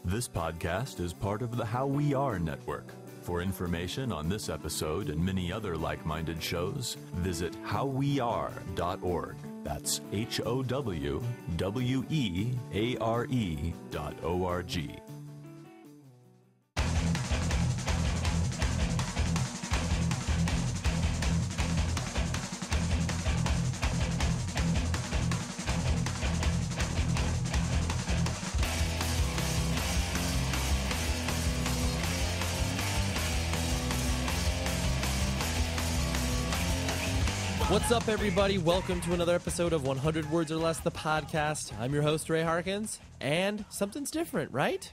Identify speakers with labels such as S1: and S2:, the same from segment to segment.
S1: This podcast is part of the How We Are network. For information on this episode and many other like-minded shows, visit howweare.org. That's HOWWEARE.org.
S2: What's up, everybody? Welcome to another episode of 100 Words or Less, the podcast. I'm your host, Ray Harkins, and something's different, right?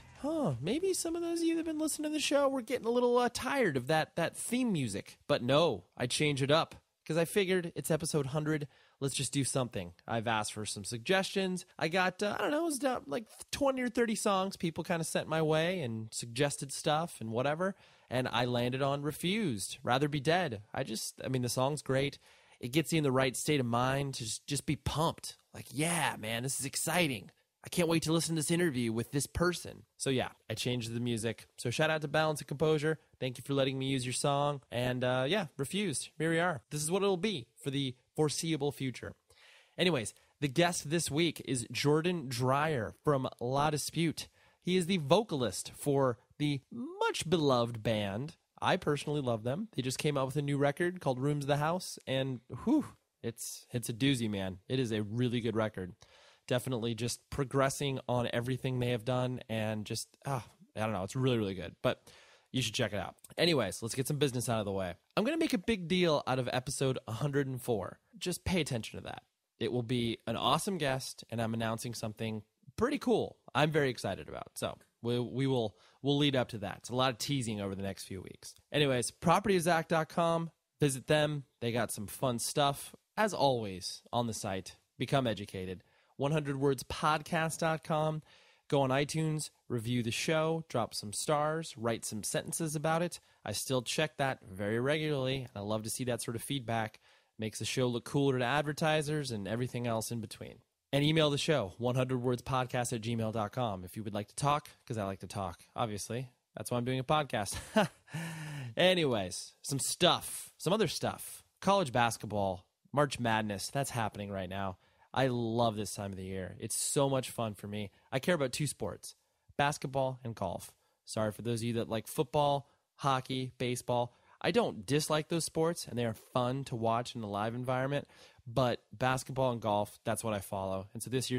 S2: Maybe some of those of you that have been listening to the show were getting a little tired of that theme music. But no, I changed it up because I figured it's episode 100. Let's just do something. I've asked for some suggestions. I got, it was like 20 or 30 songs people kind of sent my way and suggested stuff and whatever. And I landed on Refused, Rather Be Dead. The song's great. It gets you in the right state of mind to just be pumped. Like, yeah, man, this is exciting. I can't wait to listen to this interview with this person. So yeah, I changed the music. So shout out to Balance and Composure. Thank you for letting me use your song. And Refused. Here we are. This is what it'll be for the foreseeable future. Anyways, the guest this week is Jordan Dreyer from La Dispute. He is the vocalist for the much beloved band. I personally love them. They just came out with a new record called Rooms of the House, and it's a doozy, man. It is a really good record. Definitely just progressing on everything they have done, and just, it's really, really good. But you should check it out. Anyways, let's get some business out of the way. I'm going to make a big deal out of episode 104. Just pay attention to that. It will be an awesome guest, and I'm announcing something pretty cool I'm very excited about. So we'll lead up to that. It's a lot of teasing over the next few weeks. Anyways, propertyofzac.com. Visit them. They got some fun stuff, as always, on the site. Become educated. 100wordspodcast.com. Go on iTunes, review the show, drop some stars, write some sentences about it. I still check that very regularly, and I love to see that sort of feedback. Makes the show look cooler to advertisers and everything else in between. And email the show, 100wordspodcast@gmail.com, if you would like to talk, because I like to talk, obviously. That's why I'm doing a podcast. Anyways, some other stuff. College basketball, March Madness, that's happening right now. I love this time of the year. It's so much fun for me. I care about two sports, basketball and golf. Sorry for those of you that like football, hockey, baseball. I don't dislike those sports, and they are fun to watch in a live environment. But basketball and golf, that's what I follow. And so this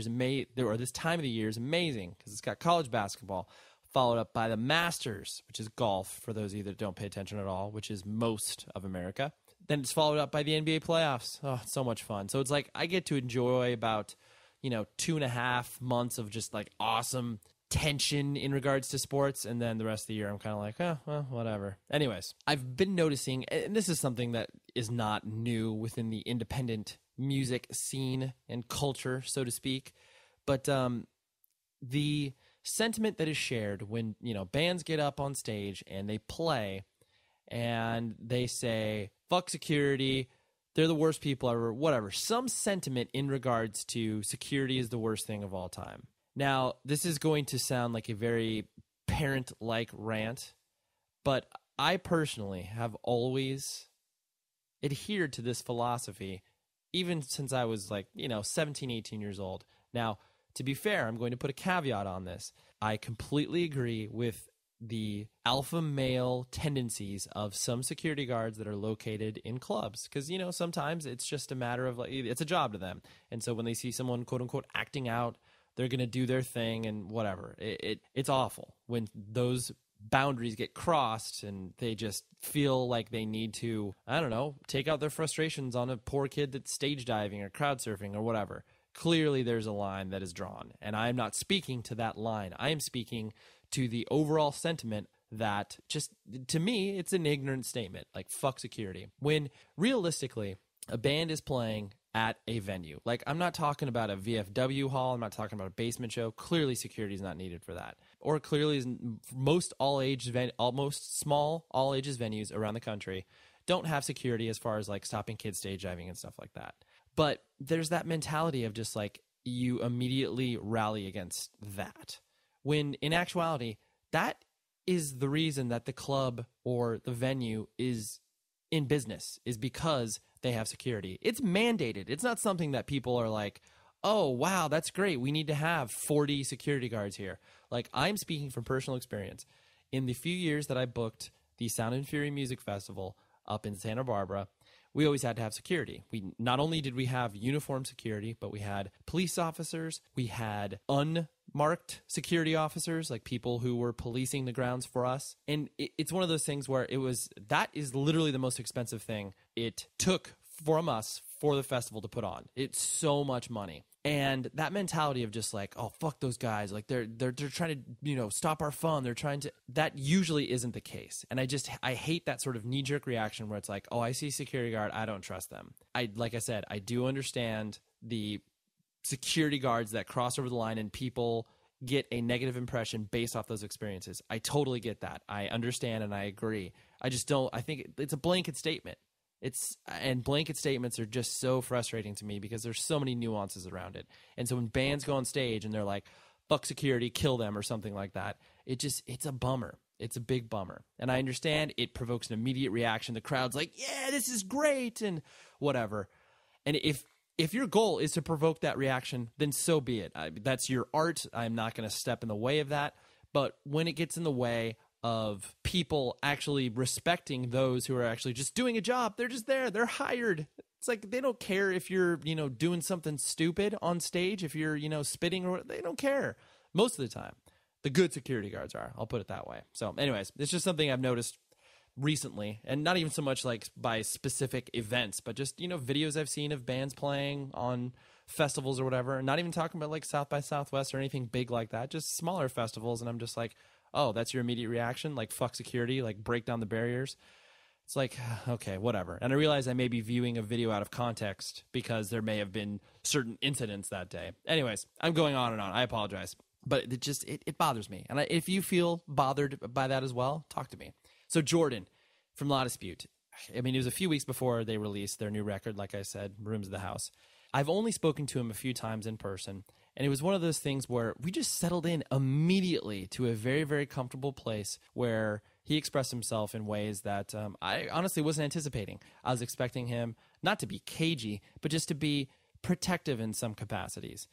S2: time of the year is amazing because it's got college basketball followed up by the Masters, which is golf for those of you that don't pay attention at all, which is most of America. Then it's followed up by the NBA playoffs. Oh, it's so much fun. So it's like I get to enjoy about, 2.5 months of just like awesome tension in regards to sports, and then the rest of the year I'm kind of like, whatever. Anyways, I've been noticing, and this is something that is not new within the independent music scene and culture, so to speak, but the sentiment that is shared when, bands get up on stage and they play and they say, fuck security, they're the worst people ever, whatever, some sentiment in regards to security is the worst thing of all time. Now, this is going to sound like a very parent-like rant, but I personally have always adhered to this philosophy, even since I was 17, 18 years old. Now, to be fair, I'm going to put a caveat on this. I completely agree with the alpha male tendencies of some security guards that are located in clubs, because, sometimes it's just a matter of, it's a job to them. And so when they see someone, quote-unquote, acting out, they're going to do their thing and whatever. It's awful when those boundaries get crossed and they just feel like they need to, take out their frustrations on a poor kid that's stage diving or crowd surfing or whatever. Clearly, there's a line that is drawn, and I'm not speaking to that line. I am speaking to the overall sentiment that just, to me, it's an ignorant statement, like fuck security. When realistically, a band is playing at a venue. Like, I'm not talking about a VFW hall. I'm not talking about a basement show. Clearly, security is not needed for that. Or clearly, most small all ages venues around the country don't have security as far as like stopping kids stage diving and stuff like that. But there's that mentality of just like you immediately rally against that. when in actuality, that is the reason that the club or the venue is in business, is because they have security. It's mandated. It's not something that people are like, oh, wow, that's great. We need to have 40 security guards here. Like, I'm speaking from personal experience. In the few years that I booked the Sound and Fury Music Festival up in Santa Barbara, we always had to have security. We not only did we have uniformed security, but we had police officers. We had unmarked security officers, like people who were policing the grounds for us. And it's one of those things where that is literally the most expensive thing it took from us for the festival to put on. It's so much money. And that mentality of just like, oh, fuck those guys. Like they're trying to, stop our fun. They're trying to, that usually isn't the case. And I hate that sort of knee jerk reaction where it's like, oh, I see security guard, I don't trust them. Like I said, I do understand the security guards that cross over the line and people get a negative impression based off those experiences. I totally get that. I understand and I agree. I think it's a blanket statement. And blanket statements are just so frustrating to me because there's so many nuances around it. And so when bands go on stage and they're like, fuck security, kill them or something like that, it's a bummer. It's a big bummer. And I understand it provokes an immediate reaction. The crowd's like, yeah, this is great and whatever. And if your goal is to provoke that reaction, then so be it. That's your art. I'm not going to step in the way of that. But when it gets in the way of people actually respecting those who are actually just doing a job. They're just there. They're hired. It's like they don't care if you're, doing something stupid on stage, if you're, spitting or they don't care most of the time. The good security guards are. I'll put it that way. So anyways, it's just something I've noticed recently, and not even so much like by specific events, but just, videos I've seen of bands playing on festivals or whatever. And not even talking about like South by Southwest or anything big like that, just smaller festivals. And I'm just like, oh, that's your immediate reaction? Like, fuck security, like break down the barriers? It's like, okay, whatever. And I realize I may be viewing a video out of context because there may have been certain incidents that day. Anyways, I'm going on and on. I apologize. But it bothers me. And if you feel bothered by that as well, talk to me. So Jordan from La Dispute. I mean, it was a few weeks before they released their new record, like I said, Rooms of the House. I've only spoken to him a few times in person. And it was one of those things where we just settled in immediately to a very, very comfortable place where he expressed himself in ways that I honestly wasn't anticipating. I was expecting him not to be cagey, but just to be protective in some capacities.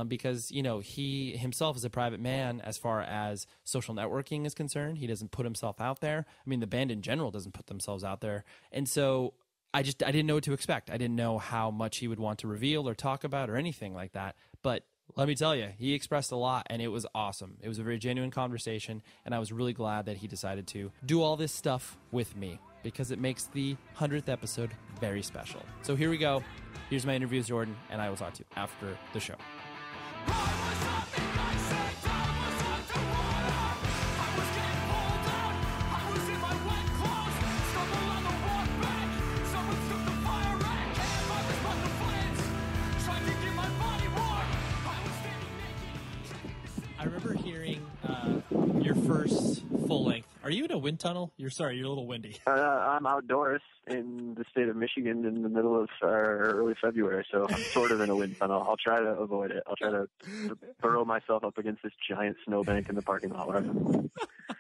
S2: Because, he himself is a private man as far as social networking is concerned. He doesn't put himself out there. I mean, the band in general doesn't put themselves out there. And so I didn't know what to expect. I didn't know how much he would want to reveal or talk about or anything like that. But let me tell you, he expressed a lot, and it was awesome. It was a very genuine conversation, and I was really glad that he decided to do all this stuff with me because it makes the 100th episode very special. So here we go. Here's my interview with Jordan, and I will talk to you after the show. I remember hearing your first full length. Are you in a wind tunnel? You're a little windy.
S3: I'm outdoors in the state of Michigan in the middle of early February, so I'm sort of in a wind tunnel. I'll try to avoid it. I'll try to burrow myself up against this giant snowbank in the parking lot.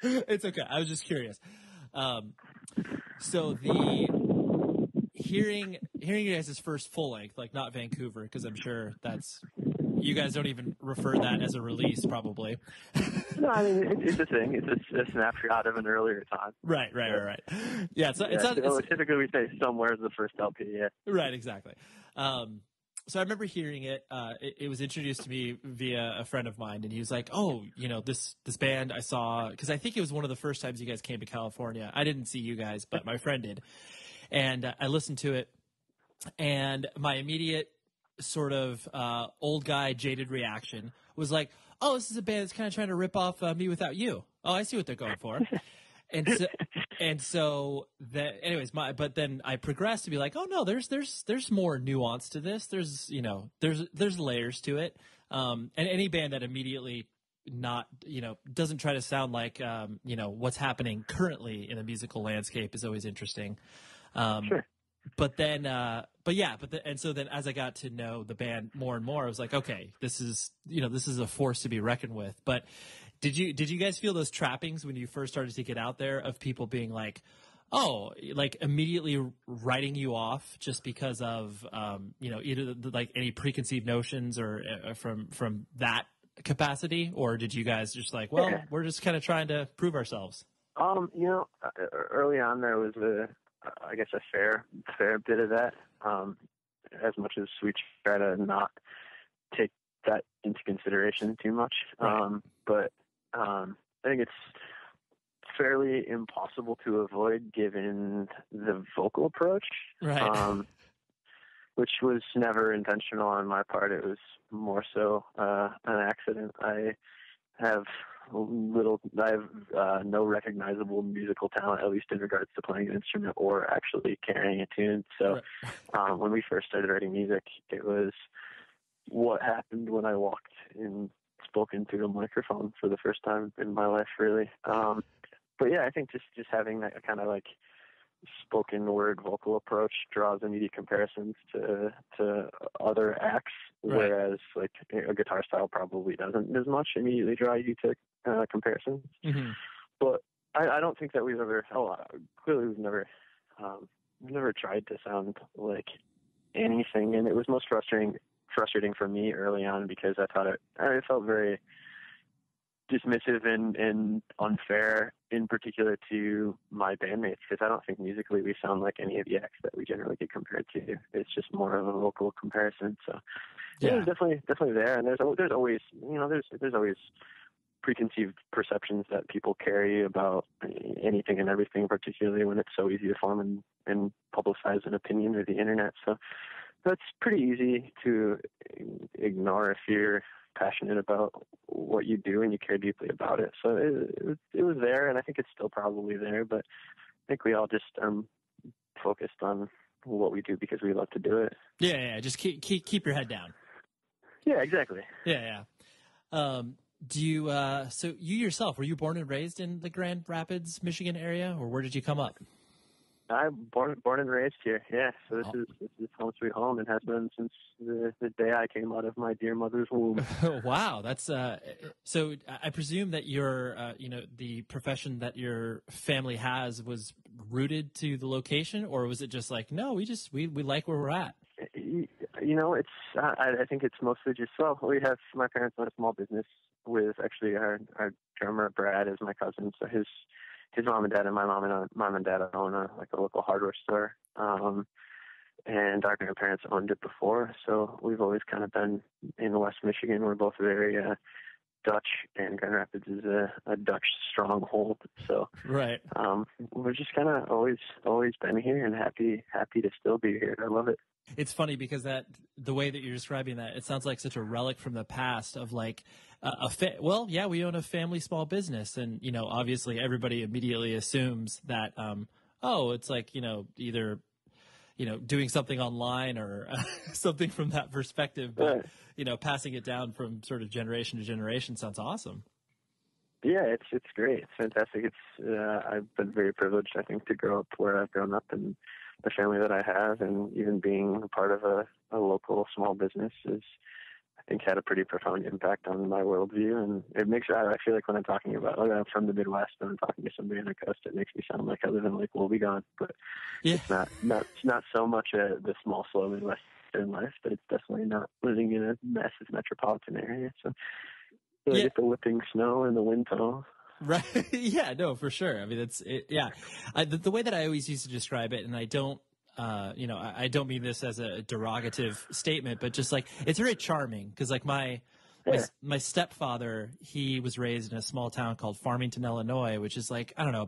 S2: It's okay. I was just curious. So the hearing you guys' first full length, like not Vancouver, because I'm sure that's. You guys don't even refer that as a release, probably.
S3: No, I mean, it's a thing. It's a snapshot of an earlier time.
S2: Right. Yeah,
S3: typically we say somewhere is the first LP, yeah.
S2: Right, exactly. So I remember hearing it. It was introduced to me via a friend of mine, and he was like, oh, this band I saw, because I think it was one of the first times you guys came to California. I didn't see you guys, but my friend did. And I listened to it, and my immediate sort of old guy jaded reaction was like, oh, this is a band that's kind of trying to rip off Me Without You. Oh, I see what they're going for. and so that, anyways, but then I progressed to be like, oh no, there's more nuance to this. There's layers to it. And any band that immediately doesn't try to sound like what's happening currently in the musical landscape is always interesting.
S3: Sure.
S2: And so then as I got to know the band more and more, I was like, okay, this is a force to be reckoned with. But
S4: Did you guys feel those trappings when you first started to get out there of people being like, oh, like immediately writing you off just because of either like any preconceived notions or from that capacity, or did you guys just like, well, we're just kind of trying to prove ourselves?
S3: Early on there was I guess a fair bit of that. As much as we try to not take that into consideration too much,
S4: Right.
S3: but I think it's fairly impossible to avoid given the vocal approach,
S4: Right.
S3: which was never intentional on my part. It was more so an accident. I have no recognizable musical talent, at least in regards to playing an instrument or actually carrying a tune. So when we first started writing music, it was what happened when I walked and spoke into a microphone for the first time in my life, really. But yeah, I think just having that kind of like spoken word vocal approach draws immediate comparisons to other acts, whereas like a guitar style probably doesn't as much immediately draw you to comparisons.
S4: Mm-hmm.
S3: But I don't think that we've ever clearly we've never tried to sound like anything, and it was most frustrating for me early on because I felt very dismissive and unfair, in particular to my bandmates, because I don't think musically we sound like any of the acts that we generally get compared to. It's just more of a vocal comparison. So it was definitely there, and there's always preconceived perceptions that people carry about anything and everything, particularly when it's so easy to form and publicize an opinion through the internet. So that's pretty easy to ignore if you're passionate about what you do and you care deeply about it. So it was there, and I think it's still probably there, but I think we all just are focused on what we do because we love to do it.
S4: Yeah. Just keep your head down.
S3: Yeah, exactly.
S4: Yeah. Do you so you yourself, were you born and raised in the Grand Rapids, Michigan area, or where did you come up?
S3: I'm born and raised here. Yeah, so this is home sweet home, and has been since the day I came out of my dear mother's womb.
S4: Wow, that's so. I presume that your the profession that your family has was rooted to the location, or was it just like, no, we like where we're at?
S3: It's I think it's mostly just my parents own a small business with actually our drummer Brad is my cousin, so his mom and dad and my mom and dad own a local hardware store, and our grandparents owned it before, so we've always kind of been in West Michigan. We're both very Dutch, and Grand Rapids is a Dutch stronghold, so
S4: right.
S3: We're just kind of always been here and happy to still be here. I love it.
S4: It's funny because the way that you're describing that, it sounds like such a relic from the past of like we own a family small business, and obviously everybody immediately assumes that it's like either doing something online or something from that perspective, but passing it down from sort of generation to generation sounds awesome.
S3: Yeah, it's great. It's fantastic. I've been very privileged, I think, to grow up where I've grown up and the family that I have, and even being a part of a local small business is, I think, had a pretty profound impact on my worldview. And it makes, I feel like when I'm talking about, I'm from the Midwest and I'm talking to somebody on the coast, it makes me sound like I live in Lake Wobegon, but it's not so much the small, slow Midwestern life, but it's definitely not living in a massive metropolitan area. So I get the whipping snow and the wind tunnel.
S4: Right. Yeah, no, for sure. I mean, that's it. Yeah. The way that I always used to describe it, and I don't, I don't mean this as a derogative statement, but just like, it's very charming. Cause like my stepfather, he was raised in a small town called Farmington, Illinois, which is like, I don't know,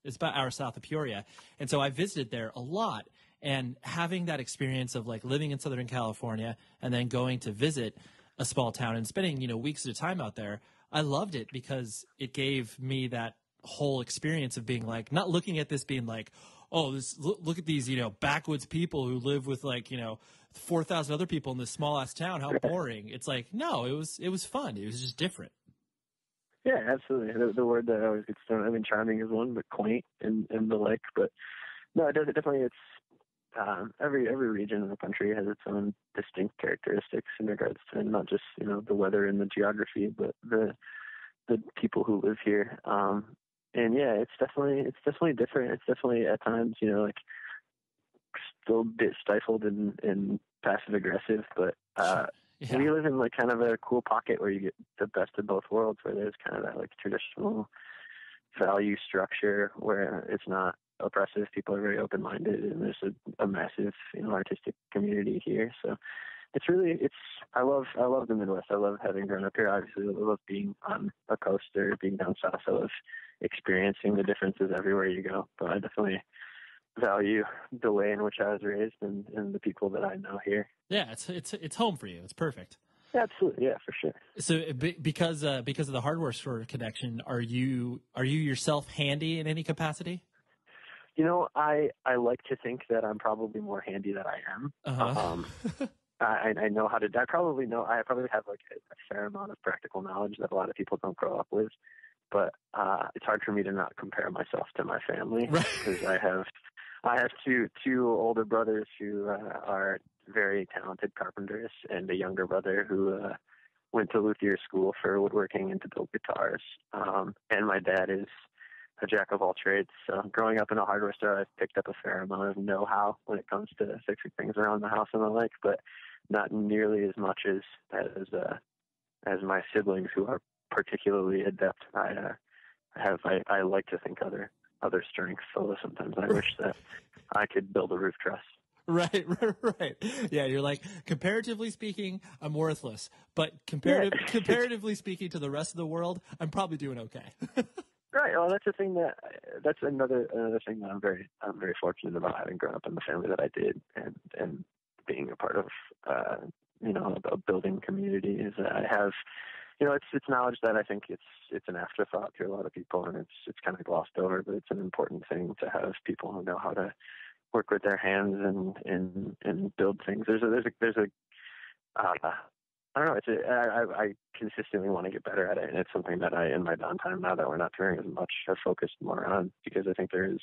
S4: it's about hour south of Peoria. And so I visited there a lot, and having that experience of like living in Southern California and then going to visit a small town and spending, weeks at a time out there, I loved it because it gave me that whole experience of being like, not looking at this being like, oh, look at these, backwoods people who live with like, 4,000 other people in this small ass town. How boring. It's like, no, it was fun. It was just different.
S3: Yeah, absolutely. The word that always gets thrown, I mean, charming is one, but quaint and the like, but no, it does. It definitely, it's, every region in the country has its own distinct characteristics in regards to not just the weather and the geography, but the the people who live here. And yeah, it's definitely different. It's definitely at times, like still a bit stifled and passive aggressive, but
S2: Yeah.
S3: we live in like kind of a cool pocket where you get the best of both worlds, where there's kind of that like traditional value structure where it's not oppressive. People are very open-minded, and there's a massive, artistic community here. So I love the Midwest. I love having grown up here. Obviously, I love being on a coast or being down south. I love experiencing the differences everywhere you go. But I definitely value the way in which I was raised and the people that I know here.
S4: Yeah, it's home for you. It's perfect.
S3: Yeah, absolutely. Yeah, for sure.
S4: So because of the hardware store connection, are you yourself handy in any capacity?
S3: I like to think that I'm probably more handy than I am.
S4: Uh-huh.
S3: I know how to. I probably have like a fair amount of practical knowledge that a lot of people don't grow up with. But it's hard for me to not compare myself to my family, because I have two older brothers who are very talented carpenters, and a younger brother who went to luthier school for woodworking and to build guitars. And my dad is a jack of all trades. So growing up in a hardware store, I've picked up a fair amount of know-how when it comes to fixing things around the house and the like, but not nearly as much as my siblings, who are particularly adept. I like to think other strengths, although sometimes I wish that I could build a roof truss.
S4: Right. Yeah, you're like, comparatively speaking, I'm worthless, but comparatively speaking to the rest of the world, I'm probably doing okay.
S3: Right. Well, that's another thing that I'm very fortunate about, having grown up in the family that I did, and being a part of a building community, is that I have, it's knowledge that I think it's an afterthought to a lot of people, and it's kind of glossed over, but it's an important thing to have people who know how to work with their hands and build things. There's a I don't know. I consistently want to get better at it, and it's something that in my downtime, now that we're not touring as much, have focused more on, because I think there is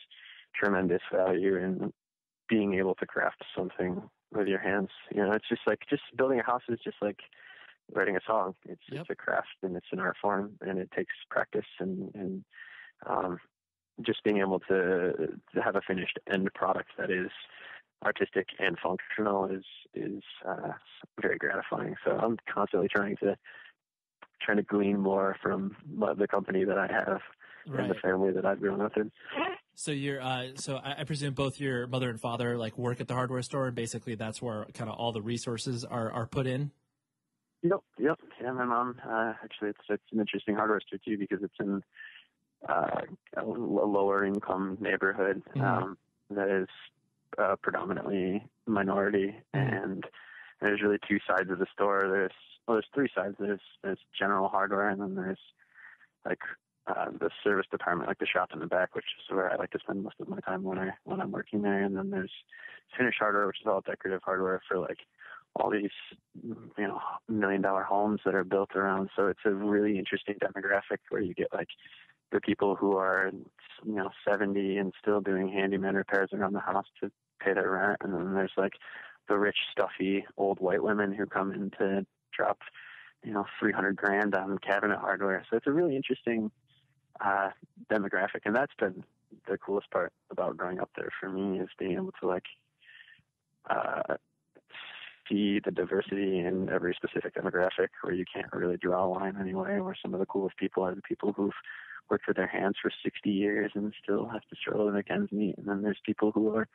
S3: tremendous value in being able to craft something with your hands. It's just like, building a house is just like writing a song. It's a craft, and it's an art form, and it takes practice and just being able to have a finished end product that is artistic and functional is very gratifying. So I'm constantly trying to glean more from the company that I have and the family that I've grown up in.
S4: So I presume both your mother and father like work at the hardware store, and basically that's where kind of all the resources are put in.
S3: Yep. Yeah, my mom. Actually, it's an interesting hardware store too, because it's in a lower income neighborhood that is predominantly minority, and there's really two sides of the store. There's three sides. There's general hardware, and then there's like the service department, like the shop in the back, which is where I like to spend most of my time when I'm working there. And then there's finished hardware, which is all decorative hardware for like all these $1 million homes that are built around. So it's a really interesting demographic where you get like the people who are 70 and still doing handyman repairs around the house to pay their rent, and then there's like the rich, stuffy old white women who come in to drop $300,000 on cabinet hardware. So it's a really interesting demographic, and that's been the coolest part about growing up there for me, is being able to like see the diversity in every specific demographic, where you can't really draw a line anyway, where some of the coolest people are the people who've worked with their hands for 60 years and still have to struggle to make ends meet. And then there's people who are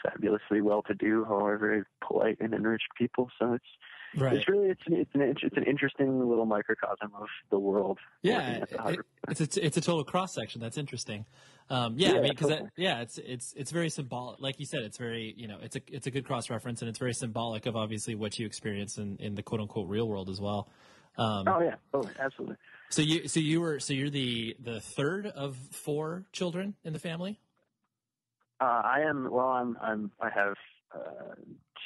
S3: fabulously well-to-do, who are very polite and enriched people. So it's really an interesting little microcosm of the world.
S4: Yeah, it's a total cross section. That's interesting. It's very symbolic. Like you said, it's very it's a good cross reference, and it's very symbolic of obviously what you experience in the quote unquote real world as well.
S3: Absolutely.
S4: So you're the third of four children in the family?
S3: I am. Well, I have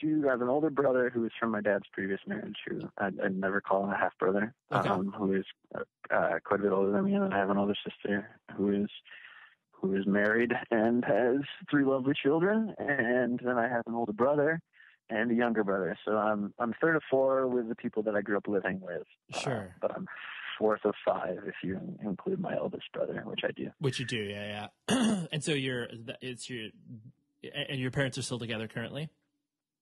S3: two. I have an older brother who is from my dad's previous marriage, who I'd never call a half brother, who is quite a bit older than me. And I have an older sister who is married and has three lovely children. And then I have an older brother and a younger brother. So I'm third of four with the people that I grew up living with.
S4: Sure.
S3: But I'm fourth of five if you include my eldest brother, which I do.
S4: Which you do, yeah. And so your parents are still together currently?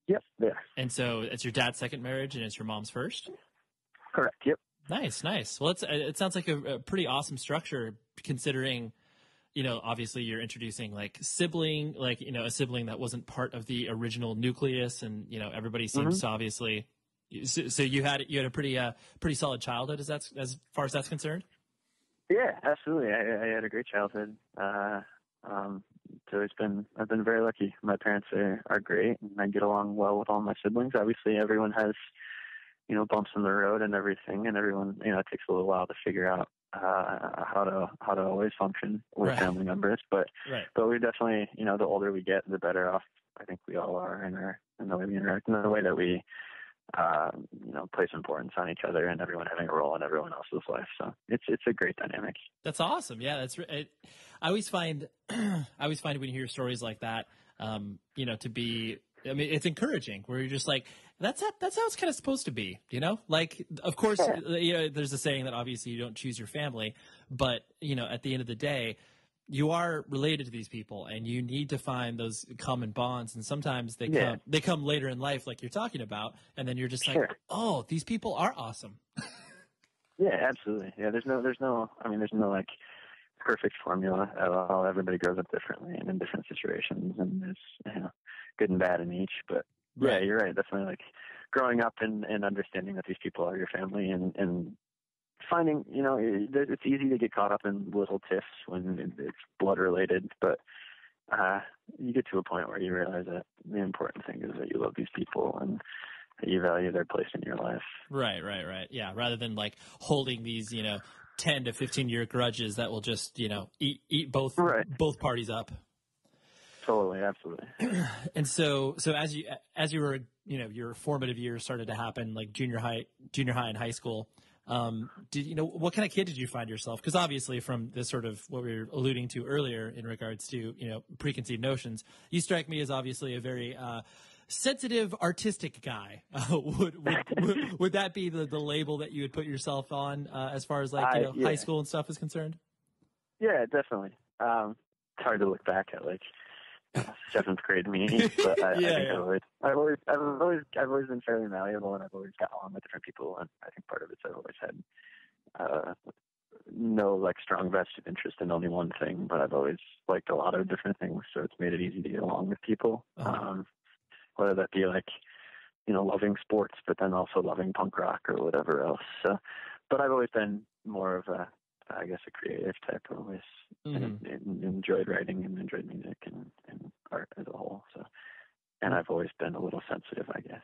S3: Yep, yeah.
S4: And so it's your dad's second marriage and it's your mom's first?
S3: Correct, yep.
S4: Nice. Well, it sounds like a pretty awesome structure, considering, obviously you're introducing like sibling, like, a sibling that wasn't part of the original nucleus, and, everybody seems to obviously, so you had a pretty solid childhood as far as that's concerned?
S3: Yeah, absolutely. I had a great childhood. So I've been very lucky. My parents are great, and I get along well with all my siblings. Obviously, everyone has, bumps in the road and everything, and everyone, it takes a little while to figure out how to always function with family members. But we definitely, the older we get, the better off I think we all are in the way we interact, and the way that we place importance on each other, and everyone having a role in everyone else's life. So it's a great dynamic.
S4: That's awesome. Yeah, I always find when you hear stories like that, to be, I mean, it's encouraging, where you're just like, that's how it's kind of supposed to be, like, of course, there's a saying that obviously you don't choose your family, but, at the end of the day, you are related to these people, and you need to find those common bonds. And sometimes they come later in life, like you're talking about, and then you're just like, oh, these people are awesome.
S3: Yeah, absolutely. Yeah, there's no like perfect formula at all. Everybody grows up differently and in different situations, and there's good and bad in each. But yeah, you're right. Definitely like growing up and understanding that these people are your family, and finding, it's easy to get caught up in little tiffs when it's blood related, but you get to a point where you realize that the important thing is that you love these people and that you value their place in your life.
S4: Right. Yeah. Rather than like holding these, 10 to 15-year grudges that will just, eat both parties up.
S3: Totally. Absolutely.
S4: And so as you were, your formative years started to happen, like junior high and high school, what kind of kid did you find yourself? Because obviously from this sort of what we were alluding to earlier in regards to, preconceived notions, you strike me as obviously a very sensitive, artistic guy. Would that be the label that you would put yourself on as far as like, high school and stuff is concerned? Yeah,
S3: definitely. It's hard to look back at like seventh grade me, but I think I've always been fairly malleable, and I've always got along with different people, and I think part of it's I've always had no like strong vested interest in only one thing, but I've always liked a lot of different things, so it's made it easy to get along with people. Whether that be like loving sports, but then also loving punk rock or whatever else. So, but I've always been more of a creative type. I've always enjoyed writing and enjoyed music and art as a whole. So, and I've always been a little sensitive, I guess.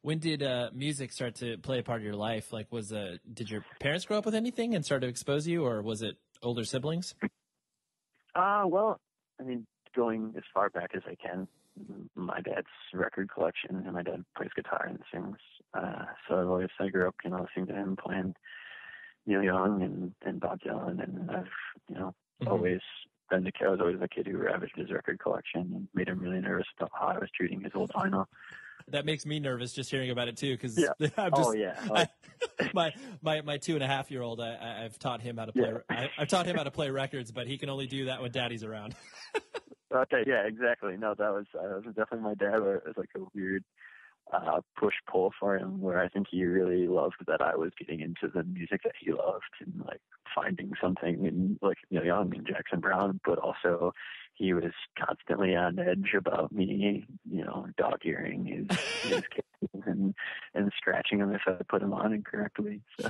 S4: When did music start to play a part of your life? Like, did your parents grow up with anything and start to expose you, or was it older siblings?
S3: Well, I mean, going as far back as I can, my dad's record collection, and my dad plays guitar and sings. So I grew up, listening to him playing Neil Young and Bob Dylan, and I've, always been I was always the kid who ravaged his record collection and made him really nervous about how I was treating his old vinyl.
S4: That makes me nervous just hearing about it too, because
S3: I'm just,
S4: my 2.5-year-old, I've taught him how to play. I've taught him how to play records, but he can only do that when Daddy's around.
S3: Okay, yeah, exactly. No, that was definitely my dad. Where it was like a weird push-pull for him, where I think he really loved that I was getting into the music that he loved and like finding something in like Neil Young and Jackson Browne, but also he was constantly on edge about me, dog-earing his kids and scratching him if I put him on incorrectly. So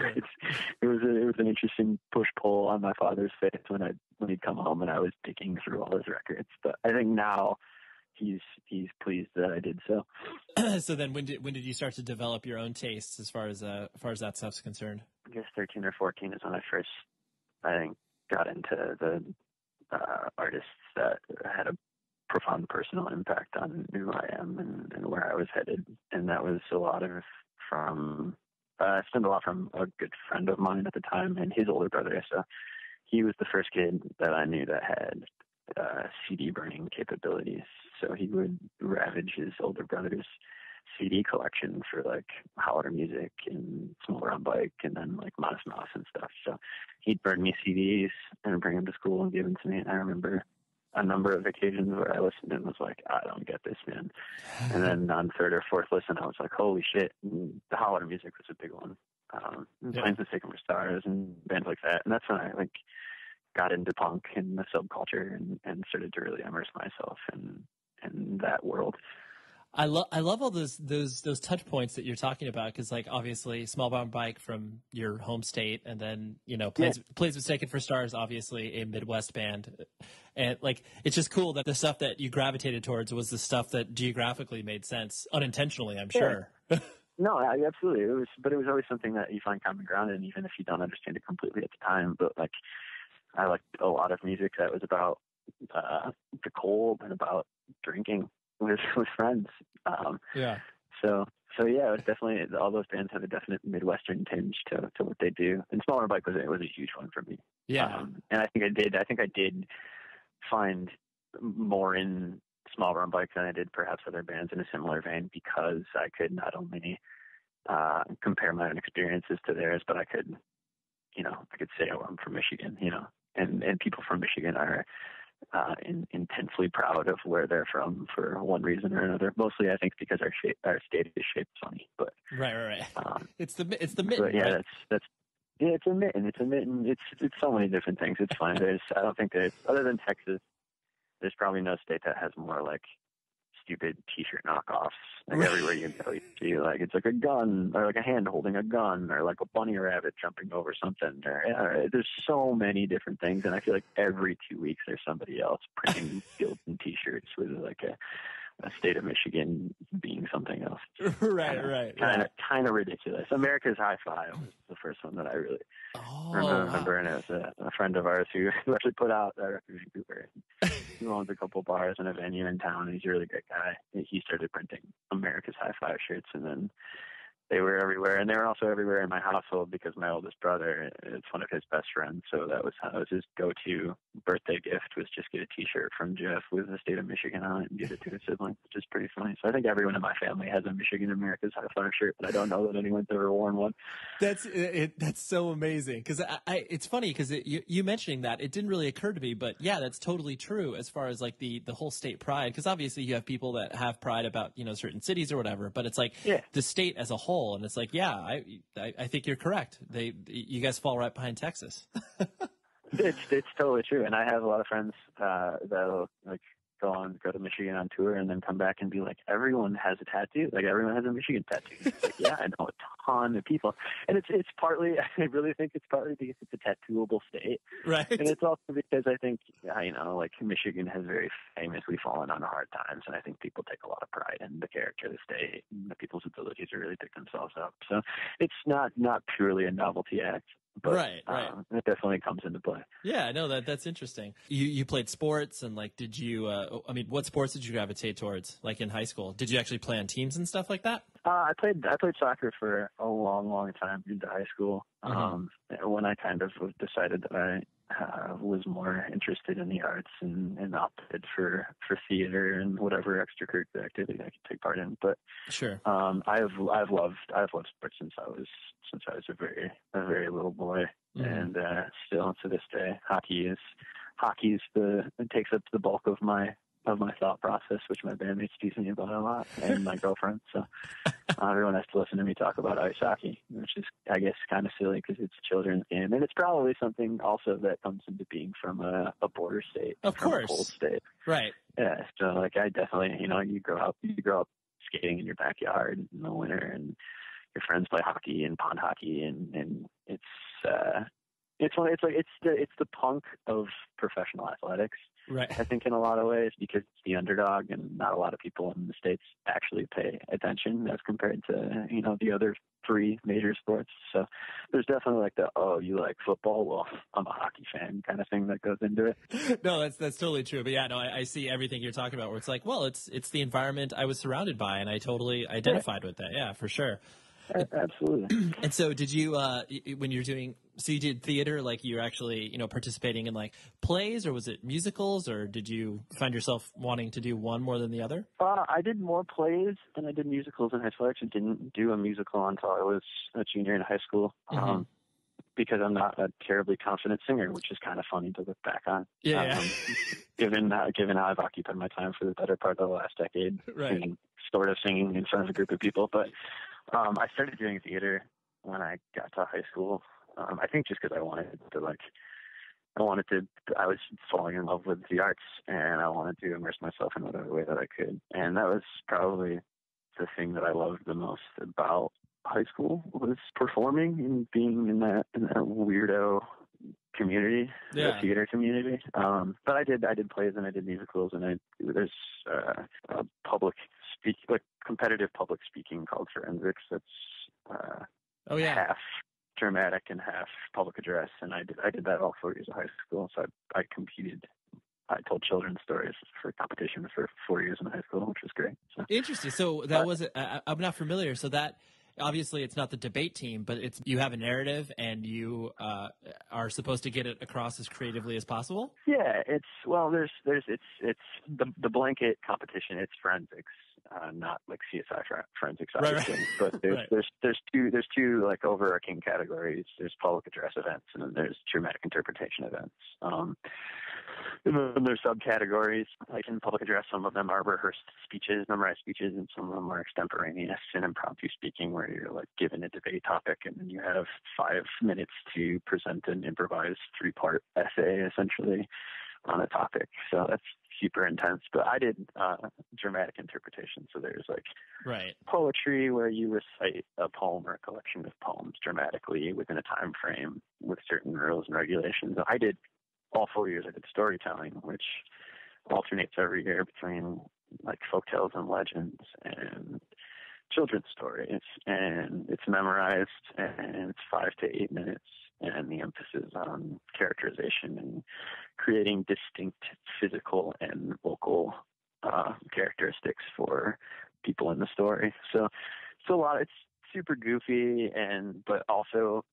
S3: it was an interesting push-pull on my father's face when he'd come home and I was digging through all his records. But I think now he's pleased that I did so.
S4: So then when did you start to develop your own tastes as far as that stuff's concerned?
S3: I guess 13 or 14 is when I first, I think, got into the artists that had a profound personal impact on who I am and where I was headed. And that was a lot from a good friend of mine at the time and his older brother. So he was the first kid that I knew that had CD burning capabilities. So he would ravage his older brother's CD collection for like Howler Music and Small Brown Bike and then like Modest Mouse and stuff. So he'd burn me CDs and bring them to school and give them to me. And I remember a number of occasions where I listened and was like, I don't get this, man. And then on third or fourth listen, I was like, holy shit. And the Howler Music was a big one. Planes Mistaken for Stars and bands like that. And that's when I like got into punk and the subculture and started to really immerse myself in that world.
S4: I love all those touch points that you're talking about, because like obviously Small Brown Bike from your home state, and then Plays Mistaken for Stars, obviously a Midwest band, and like it's just cool that the stuff that you gravitated towards was the stuff that geographically made sense unintentionally, I'm sure.
S3: No, absolutely. It was always something that you find common ground in, even if you don't understand it completely at the time. But like I liked a lot of music that was about the cold and about drinking with friends. So yeah, it was definitely, all those bands have a definite Midwestern tinge to what they do. And Smaller Bike was a huge one for me.
S4: Yeah.
S3: And I think I did find more in Small Brown Bike than I did perhaps other bands in a similar vein, because I could not only compare my own experiences to theirs, but I could say, oh, I'm from Michigan, and people from Michigan are intensely proud of where they're from for one reason or another. Mostly, I think, because our state is shaped funny. But
S4: right. It's the mitten.
S3: Yeah,
S4: right?
S3: it's a mitten. It's a mitten. It's so many different things. It's funny. I don't think there's, other than Texas, there's probably no state that has more like stupid T-shirt knockoffs. Like everywhere you go, you see like it's like a gun, or like a hand holding a gun, or like a bunny rabbit jumping over something. Or there's so many different things, and I feel like every 2 weeks there's somebody else printing fields and T-shirts with like a state of Michigan being something else.
S4: Right.
S3: Kind of ridiculous. America's High Five was the first one that I really remember, and it was a friend of ours who actually put out that record in Vancouver. He owns a couple bars and a venue in town, and he's a really great guy. He started printing America's High Five shirts, and then they were everywhere, and they were also everywhere in my household because my oldest brother, it's one of his best friends, so that was his go-to birthday gift, was just get a T-shirt from Jeff with the state of Michigan on it and give it to his sibling, which is pretty funny. So I think everyone in my family has a Michigan America's High Five shirt, but I don't know that anyone's ever worn one.
S4: That's so amazing, because it's funny because you mentioning that, it didn't really occur to me, but yeah, that's totally true as far as like the whole state pride, because obviously you have people that have pride about certain cities or whatever, but it's like the state as a whole. And it's like, yeah, I think you're correct. You guys fall right behind Texas.
S3: It's totally true. And I have a lot of friends that'll like go to Michigan on tour and then come back and be like, everyone has a tattoo. Like everyone has a Michigan tattoo. Like, yeah, I know a ton of people. And it's partly, I really think it's partly because it's a tattooable state.
S4: Right.
S3: And it's also because I think, like Michigan has very famously fallen on hard times. And I think people take a lot of pride in the character of the state and the people's ability to really pick themselves up. So it's not purely a novelty act. But,
S4: right.
S3: It definitely comes into play.
S4: Yeah, I know that's interesting. You played sports, and like, did you? What sports did you gravitate towards? Like in high school, did you actually play on teams and stuff like that?
S3: I played soccer for a long time into high school. When I kind of decided that I was more interested in the arts and opted for theater and whatever extracurricular activity I could take part in. But
S4: sure,
S3: I've loved sports since I was a very little boy, and still to this day, hockey takes up the bulk of my thought process, which my bandmates tease me about a lot, and my girlfriend. So everyone has to listen to me talk about ice hockey, which is, I guess, kind of silly because it's a children's game, and it's probably something also that comes into being from a border state,
S4: of course,
S3: a cold state,
S4: right?
S3: Yeah. So like, I definitely, you grow up skating in your backyard in the winter, and your friends play hockey and pond hockey, and it's the punk of professional athletics.
S4: Right.
S3: I think in a lot of ways, because it's the underdog and not a lot of people in the States actually pay attention as compared to, the other three major sports. So there's definitely like you like football? Well, I'm a hockey fan kind of thing that goes into it.
S4: No, that's totally true. But yeah, no, I see everything you're talking about where it's like, well, it's the environment I was surrounded by, and I totally identified with that. Yeah, for sure.
S3: Absolutely.
S4: And so did you, when you're doing, so you did theater, like you're actually, participating in like plays, or was it musicals, or did you find yourself wanting to do one more than the other?
S3: I did more plays than I did musicals in high school. I actually didn't do a musical until I was a junior in high school.
S4: Mm-hmm.
S3: Because I'm not a terribly confident singer, which is kind of funny to look back on.
S4: Yeah.
S3: Given how I've occupied my time for the better part of the last decade,
S4: Right.
S3: singing in front of a group of people. But I started doing theater when I got to high school. I think just because I was falling in love with the arts, and I wanted to immerse myself in whatever way that I could. And that was probably the thing that I loved the most about high school, was performing and being in that weirdo community, the theater community. But I did plays and I did musicals, and there's a competitive public speaking called forensics. That's half dramatic and half public address, and I did that all 4 years of high school. So I competed. I told children's stories for competition for 4 years in high school, which was great. So.
S4: Interesting. So that was I'm not familiar. So that obviously it's not the debate team, but you have a narrative and you are supposed to get it across as creatively as possible.
S3: Yeah, it's the blanket competition. It's forensics, not like CSI forensics, obviously. Right. But there's two like overarching categories. There's public address events, and then there's dramatic interpretation events. And then there's subcategories. Like in public address, some of them are rehearsed speeches, memorized speeches, and some of them are extemporaneous and impromptu speaking, where you're like given a debate topic, and then you have 5 minutes to present an improvised 3-part essay, essentially, on a topic. So that's super intense. But I did dramatic interpretation. So there's like poetry, where you recite a poem or a collection of poems dramatically within a time frame with certain rules and regulations. I did all 4 years. I did storytelling, which alternates every year between like folktales and legends and children's stories, and it's memorized, and it's 5 to 8 minutes, and the emphasis on characterization and creating distinct physical and vocal characteristics for people in the story. So it's a lot. It's super goofy, but also